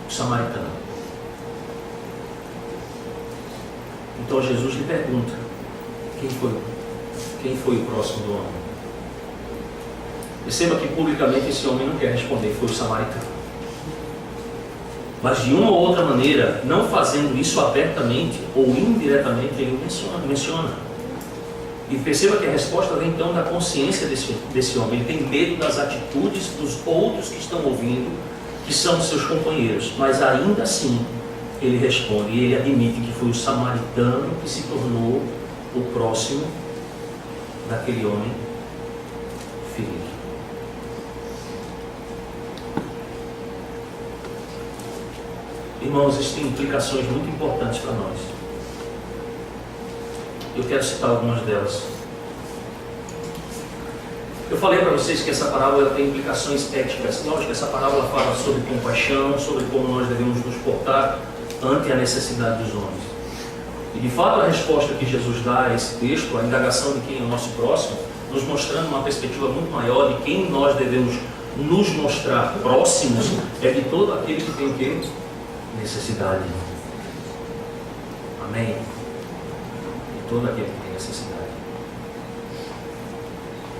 O samaritano. Então Jesus lhe pergunta: quem foi o próximo do homem? Perceba que publicamente esse homem não quer responder, foi o samaritano. Mas de uma ou outra maneira, não fazendo isso abertamente ou indiretamente, ele menciona. E perceba que a resposta vem então da consciência desse homem. Ele tem medo das atitudes dos outros que estão ouvindo, que são seus companheiros. Mas ainda assim, ele responde e ele admite que foi o samaritano que se tornou o próximo daquele homem ferido. Irmãos, existem implicações muito importantes para nós. Eu quero citar algumas delas. Eu falei para vocês que essa parábola tem implicações éticas. Lógico que essa parábola fala sobre compaixão, sobre como nós devemos nos portar ante a necessidade dos homens. E de fato a resposta que Jesus dá a esse texto, a indagação de quem é o nosso próximo, nos mostrando uma perspectiva muito maior de quem nós devemos nos mostrar próximos, é de todo aquele que tem o quê? Necessidade. Amém? De todo aquele que tem necessidade.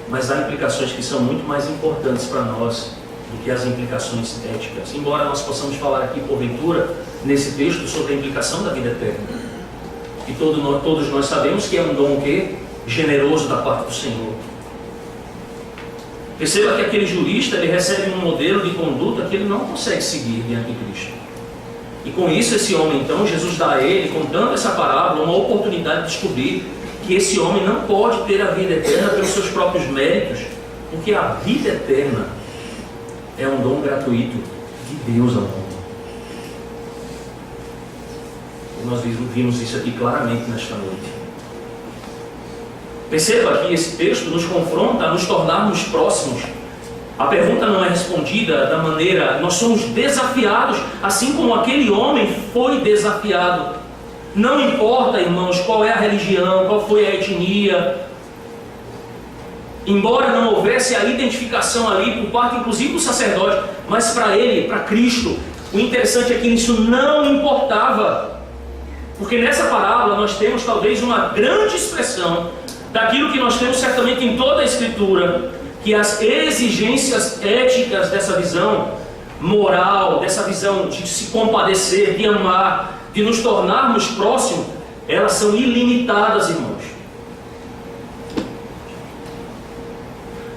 Mas há implicações que são muito mais importantes para nós do que as implicações éticas. Embora nós possamos falar aqui, porventura, nesse texto, sobre a implicação da vida eterna. E todos nós sabemos que é um dom que generoso da parte do Senhor. Perceba que aquele jurista, ele recebe um modelo de conduta que ele não consegue seguir diante de Cristo. E com isso, esse homem, então, Jesus dá a ele, contando essa parábola, uma oportunidade de descobrir que esse homem não pode ter a vida eterna pelos seus próprios méritos, porque a vida eterna é um dom gratuito de Deus ao mundo. E nós vimos isso aqui claramente nesta noite. Perceba que esse texto nos confronta a nos tornarmos próximos. A pergunta não é respondida da maneira... Nós somos desafiados, assim como aquele homem foi desafiado. Não importa, irmãos, qual é a religião, qual foi a etnia. Embora não houvesse a identificação ali por parte, inclusive, do sacerdote, mas para ele, para Cristo, o interessante é que isso não importava. Porque nessa parábola nós temos talvez uma grande expressão daquilo que nós temos certamente em toda a Escritura, que as exigências éticas dessa visão moral, dessa visão de se compadecer, de amar, de nos tornarmos próximos, elas são ilimitadas, irmãos.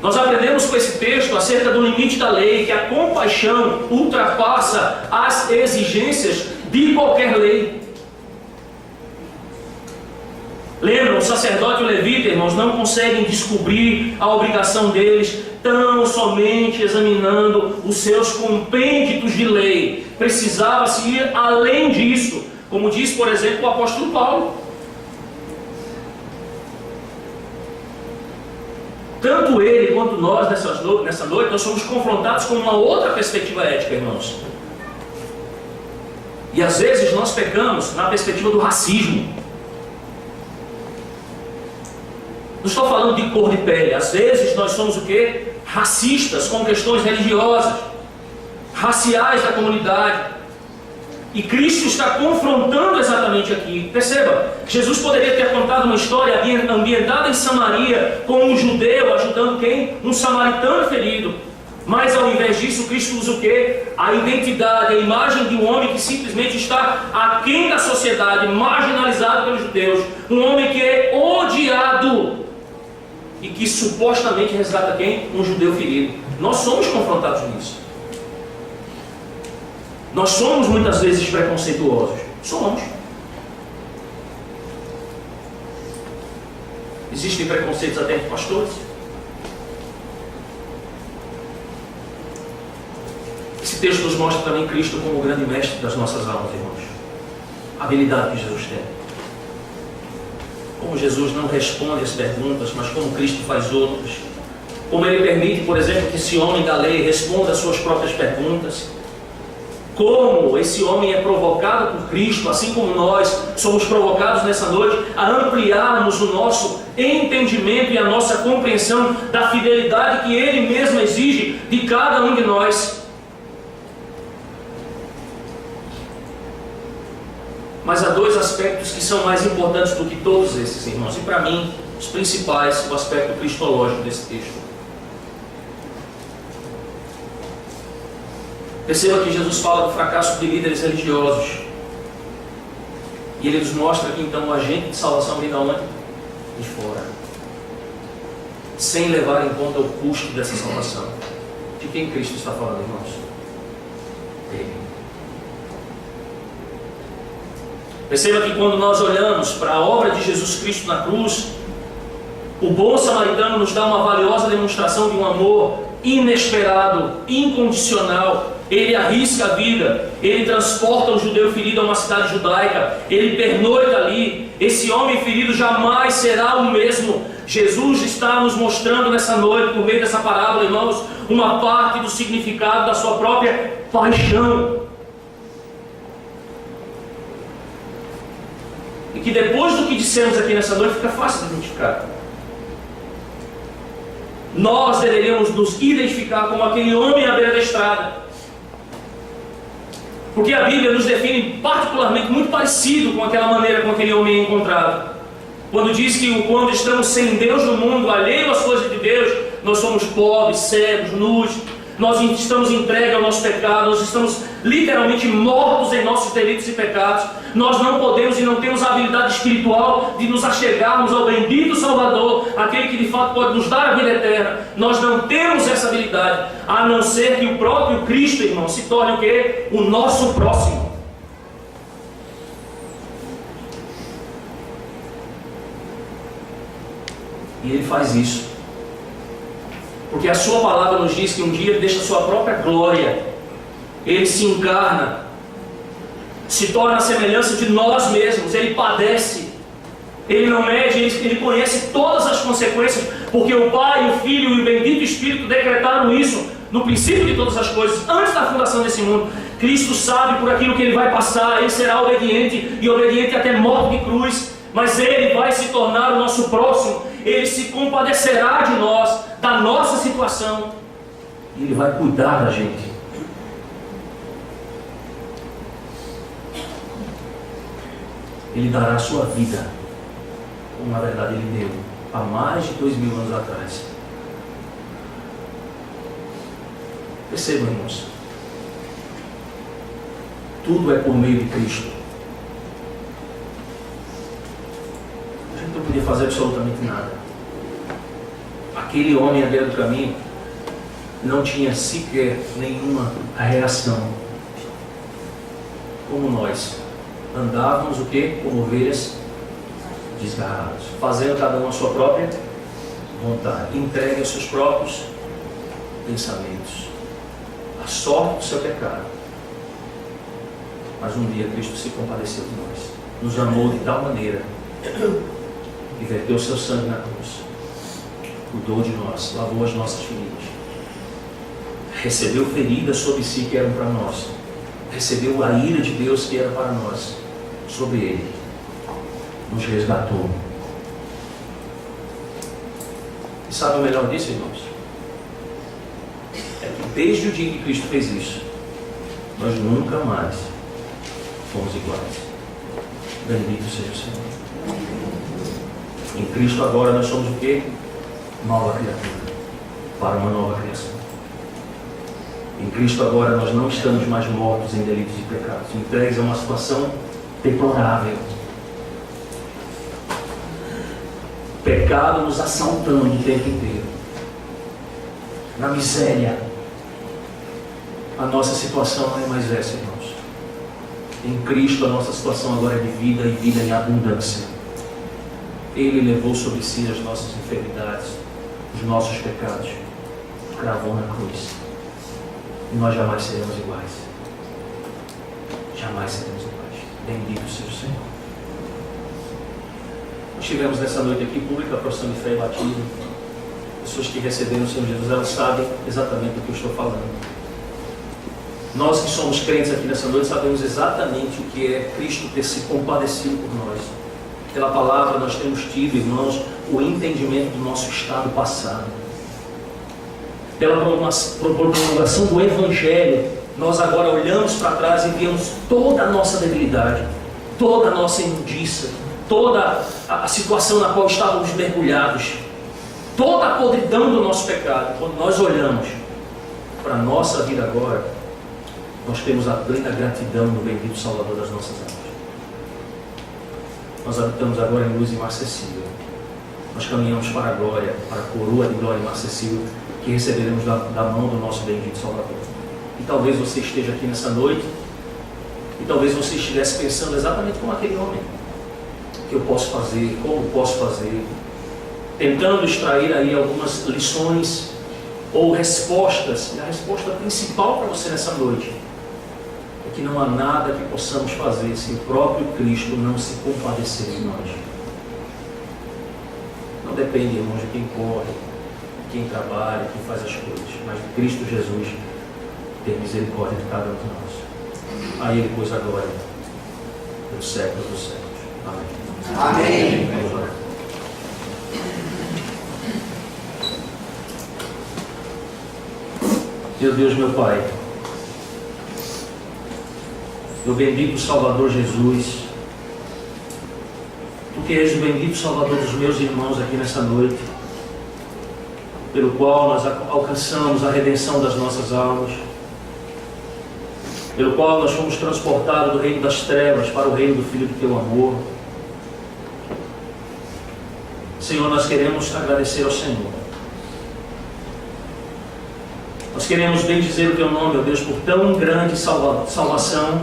Nós aprendemos com esse texto acerca do limite da lei, que a compaixão ultrapassa as exigências de qualquer lei. Lembram, o sacerdote e o levita, irmãos, não conseguem descobrir a obrigação deles tão somente examinando os seus compênditos de lei. Precisava-se ir além disso, como diz, por exemplo, o apóstolo Paulo. Tanto ele quanto nós, nessa noite, nós somos confrontados com uma outra perspectiva ética, irmãos. E às vezes nós pecamos na perspectiva do racismo. Não estou falando de cor de pele. Às vezes nós somos o quê? Racistas com questões religiosas, raciais da comunidade. E Cristo está confrontando exatamente aqui. Perceba, Jesus poderia ter contado uma história ambientada em Samaria, com um judeu ajudando quem? Um samaritano ferido. Mas ao invés disso, Cristo usa o quê? A identidade, a imagem de um homem que simplesmente está aquém da sociedade, marginalizado pelos judeus. Um homem que é odiado e que supostamente resgata quem? Um judeu ferido. Nós somos confrontados nisso. Nós somos muitas vezes preconceituosos. Somos. Existem preconceitos até entre pastores. Esse texto nos mostra também Cristo como o grande mestre das nossas almas, irmãos. A habilidade que Jesus tem. Como Jesus não responde as perguntas, mas como Cristo faz outras. Como Ele permite, por exemplo, que esse homem da lei responda às suas próprias perguntas. Como esse homem é provocado por Cristo, assim como nós somos provocados nessa noite a ampliarmos o nosso entendimento e a nossa compreensão da fidelidade que Ele mesmo exige de cada um de nós. Mas há dois aspectos que são mais importantes do que todos esses, irmãos. E para mim, os principais, o aspecto cristológico desse texto. Perceba que Jesus fala do fracasso de líderes religiosos. E Ele nos mostra que então o agente de salvação vem da onde? De fora. Sem levar em conta o custo dessa salvação. De quem Cristo está falando, irmãos? Dele. Perceba que quando nós olhamos para a obra de Jesus Cristo na cruz, o bom samaritano nos dá uma valiosa demonstração de um amor inesperado, incondicional. Ele arrisca a vida, ele transporta um judeu ferido a uma cidade judaica, ele pernoita ali. Esse homem ferido jamais será o mesmo. Jesus está nos mostrando nessa noite, por meio dessa parábola, irmãos, uma parte do significado da sua própria paixão. E que depois do que dissemos aqui nessa noite, fica fácil de identificar. Nós deveríamos nos identificar como aquele homem à beira da estrada. Porque a Bíblia nos define particularmente muito parecido com aquela maneira com aquele homem é encontrado. Quando diz que quando estamos sem Deus no mundo, alheio às coisas de Deus, nós somos pobres, cegos, nus, nós estamos entregues ao nosso pecado, nós estamos literalmente mortos em nossos delitos e pecados. Nós não podemos e não temos a habilidade espiritual de nos achegarmos ao bendito Salvador, aquele que de fato pode nos dar a vida eterna. Nós não temos essa habilidade, a não ser que o próprio Cristo, irmão, se torne o quê? O nosso próximo. E Ele faz isso porque a sua palavra nos diz que um dia Ele deixa a sua própria glória, Ele se encarna, se torna a semelhança de nós mesmos, Ele padece, Ele não mede, Ele conhece todas as consequências, porque o Pai, o Filho e o bendito Espírito decretaram isso no princípio de todas as coisas, antes da fundação desse mundo. Cristo sabe por aquilo que Ele vai passar, Ele será obediente, e obediente até morte de cruz, mas Ele vai se tornar o nosso próximo, Ele se compadecerá de nós, da nossa situação, e Ele vai cuidar da gente. Ele dará a sua vida, como na verdade Ele deu há mais de 2000 anos atrás. Percebam, irmãos, tudo é por meio de Cristo. A gente não podia fazer absolutamente nada. Aquele homem à beira do caminho não tinha sequer nenhuma reação. Como nós andávamos o quê? Como ovelhas desgarradas, fazendo cada um a sua própria vontade, entregue aos seus próprios pensamentos, a sorte do seu pecado. Mas um dia Cristo se compadeceu de nós, nos amou de tal maneira que verteu o seu sangue na cruz, cuidou de nós, lavou as nossas feridas, recebeu feridas sobre si que eram para nós, recebeu a ira de Deus que era para nós, sobre Ele, nos resgatou. E sabe o melhor disso, irmãos? É que desde o dia que Cristo fez isso, nós nunca mais fomos iguais. Bendito seja o Senhor. Em Cristo agora nós somos o quê? Nova criatura, para uma nova criação. Em Cristo agora nós não estamos mais mortos em delitos e pecados, entregues a uma situação deplorável. Pecado nos assaltando o tempo inteiro. Na miséria. A nossa situação não é mais essa, irmãos. Em Cristo a nossa situação agora é de vida e vida em abundância. Ele levou sobre si as nossas enfermidades, os nossos pecados, cravou na cruz. E nós jamais seremos iguais. Jamais seremos iguais. Bendito seja o Senhor. Nós tivemos nessa noite aqui pública a profissão de fé e batismo. Pessoas que receberam o Senhor Jesus, elas sabem exatamente do que eu estou falando. Nós que somos crentes aqui nessa noite sabemos exatamente o que é Cristo ter se compadecido por nós. Pela palavra nós temos tido, irmãos, o entendimento do nosso estado passado. Pela promulgação do Evangelho, nós agora olhamos para trás e vemos toda a nossa debilidade, toda a nossa imundícia, toda a situação na qual estávamos mergulhados, toda a podridão do nosso pecado. Quando nós olhamos para a nossa vida agora, nós temos a plena gratidão no bendito Salvador das nossas almas. Nós habitamos agora em luz imarcessível. Nós caminhamos para a glória, para a coroa de glória imarcessível que receberemos da mão do nosso bendito Salvador. E talvez você esteja aqui nessa noite e talvez você estivesse pensando exatamente como aquele homem. O que eu posso fazer? Como posso fazer? Tentando extrair aí algumas lições ou respostas. E a resposta principal para você nessa noite é que não há nada que possamos fazer se o próprio Cristo não se compadecer de nós. Não depende, irmãos, de quem corre, de quem trabalha, de quem faz as coisas, mas de Cristo Jesus ter misericórdia de cada um de nós. A Ele, pois, a glória pelos séculos dos séculos. Amém. Amém. Vamos orar. Meu Deus, meu Pai, meu bendito Salvador Jesus, Tu que és o bendito Salvador dos meus irmãos aqui nessa noite, pelo qual nós alcançamos a redenção das nossas almas, pelo qual nós fomos transportados do reino das trevas para o reino do Filho do Teu amor. Senhor, nós queremos agradecer ao Senhor. Nós queremos bendizer o Teu nome, ó Deus, por tão grande salvação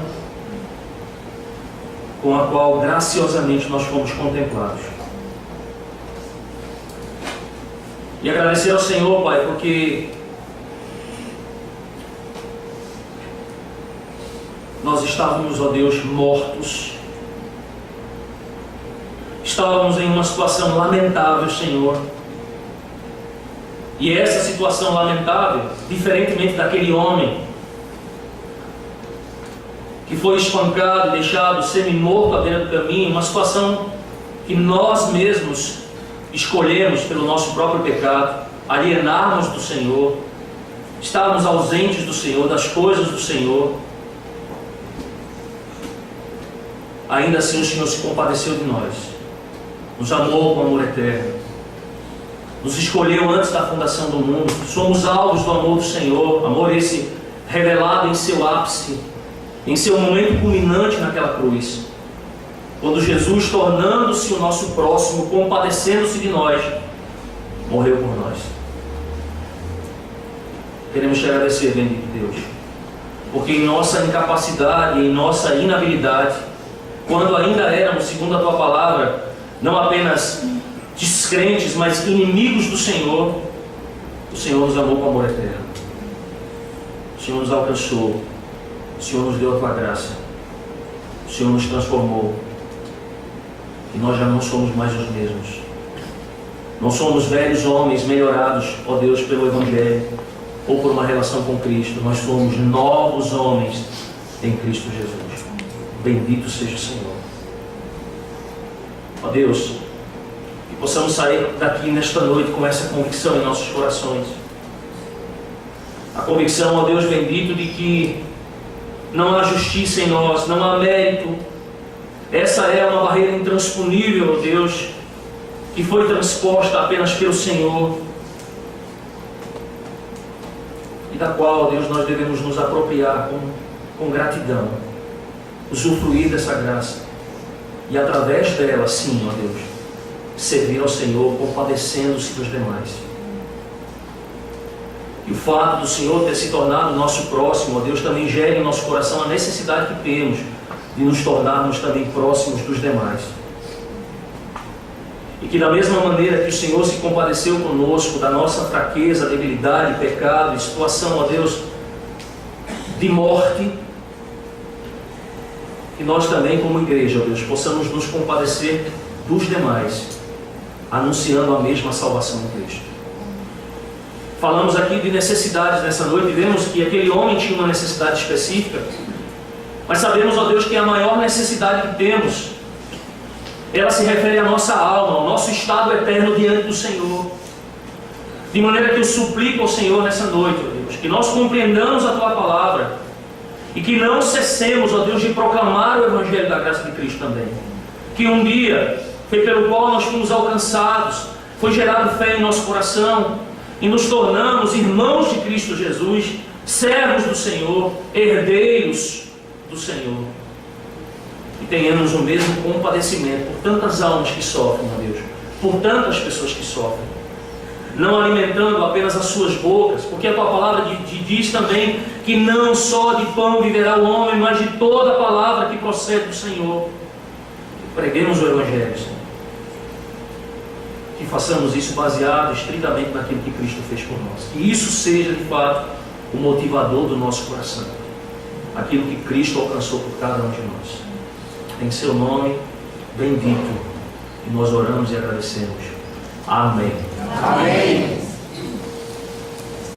com a qual graciosamente nós fomos contemplados. E agradecer ao Senhor, Pai, porque nós estávamos, ó Deus, mortos. Estávamos em uma situação lamentável, Senhor. E essa situação lamentável, diferentemente daquele homem que foi espancado e deixado semi-morto à beira do caminho, uma situação que nós mesmos escolhemos pelo nosso próprio pecado, alienarmos do Senhor, estarmos ausentes do Senhor, das coisas do Senhor. Ainda assim o Senhor se compadeceu de nós, nos amou com amor eterno, nos escolheu antes da fundação do mundo. Somos alvos do amor do Senhor, amor esse revelado em seu ápice, em seu momento culminante naquela cruz, quando Jesus, tornando-se o nosso próximo, compadecendo-se de nós, morreu por nós. Queremos te agradecer, bendito Deus, porque em nossa incapacidade, em nossa inabilidade, quando ainda éramos, segundo a Tua palavra, não apenas descrentes, mas inimigos do Senhor, o Senhor nos amou com amor eterno. O Senhor nos alcançou. O Senhor nos deu a Tua graça. O Senhor nos transformou. E nós já não somos mais os mesmos. Não somos velhos homens melhorados, ó Deus, pelo Evangelho ou por uma relação com Cristo. Nós somos novos homens em Cristo Jesus. Bendito seja o Senhor. Ó Deus, que possamos sair daqui nesta noite com essa convicção em nossos corações. A convicção, ó Deus bendito, de que não há justiça em nós, não há mérito. Essa é uma barreira intransponível, ó Deus, que foi transposta apenas pelo Senhor, e da qual, ó Deus, nós devemos nos apropriar com gratidão, usufruir dessa graça, e através dela, sim, ó Deus, servir ao Senhor, compadecendo-se dos demais. E o fato do Senhor ter se tornado nosso próximo, ó Deus, também gera em nosso coração a necessidade que temos de nos tornarmos também próximos dos demais. E que da mesma maneira que o Senhor se compadeceu conosco da nossa fraqueza, debilidade, pecado e situação, ó Deus, de morte, que nós também como igreja, ó Deus, possamos nos compadecer dos demais, anunciando a mesma salvação em Cristo. Falamos aqui de necessidades nessa noite, vemos que aquele homem tinha uma necessidade específica, mas sabemos, ó Deus, que a maior necessidade que temos, ela se refere à nossa alma, ao nosso estado eterno diante do Senhor. De maneira que eu suplico ao Senhor nessa noite, ó Deus, que nós compreendamos a Tua palavra e que não cessemos, ó Deus, de proclamar o Evangelho da graça de Cristo também. Que um dia foi pelo qual nós fomos alcançados, foi gerado fé em nosso coração, e nos tornamos irmãos de Cristo Jesus, servos do Senhor, herdeiros do Senhor, e tenhamos o mesmo compadecimento por tantas almas que sofrem, ó Deus, por tantas pessoas que sofrem, não alimentando apenas as suas bocas, porque a Tua palavra diz também que não só de pão viverá o homem, mas de toda a palavra que procede do Senhor. Preguemos o Evangelho, Senhor. que façamos isso baseado estritamente naquilo que Cristo fez por nós. Que isso seja, de fato, o motivador do nosso coração. Aquilo que Cristo alcançou por cada um de nós. Em seu nome bendito, que nós oramos e agradecemos. Amém. Amém.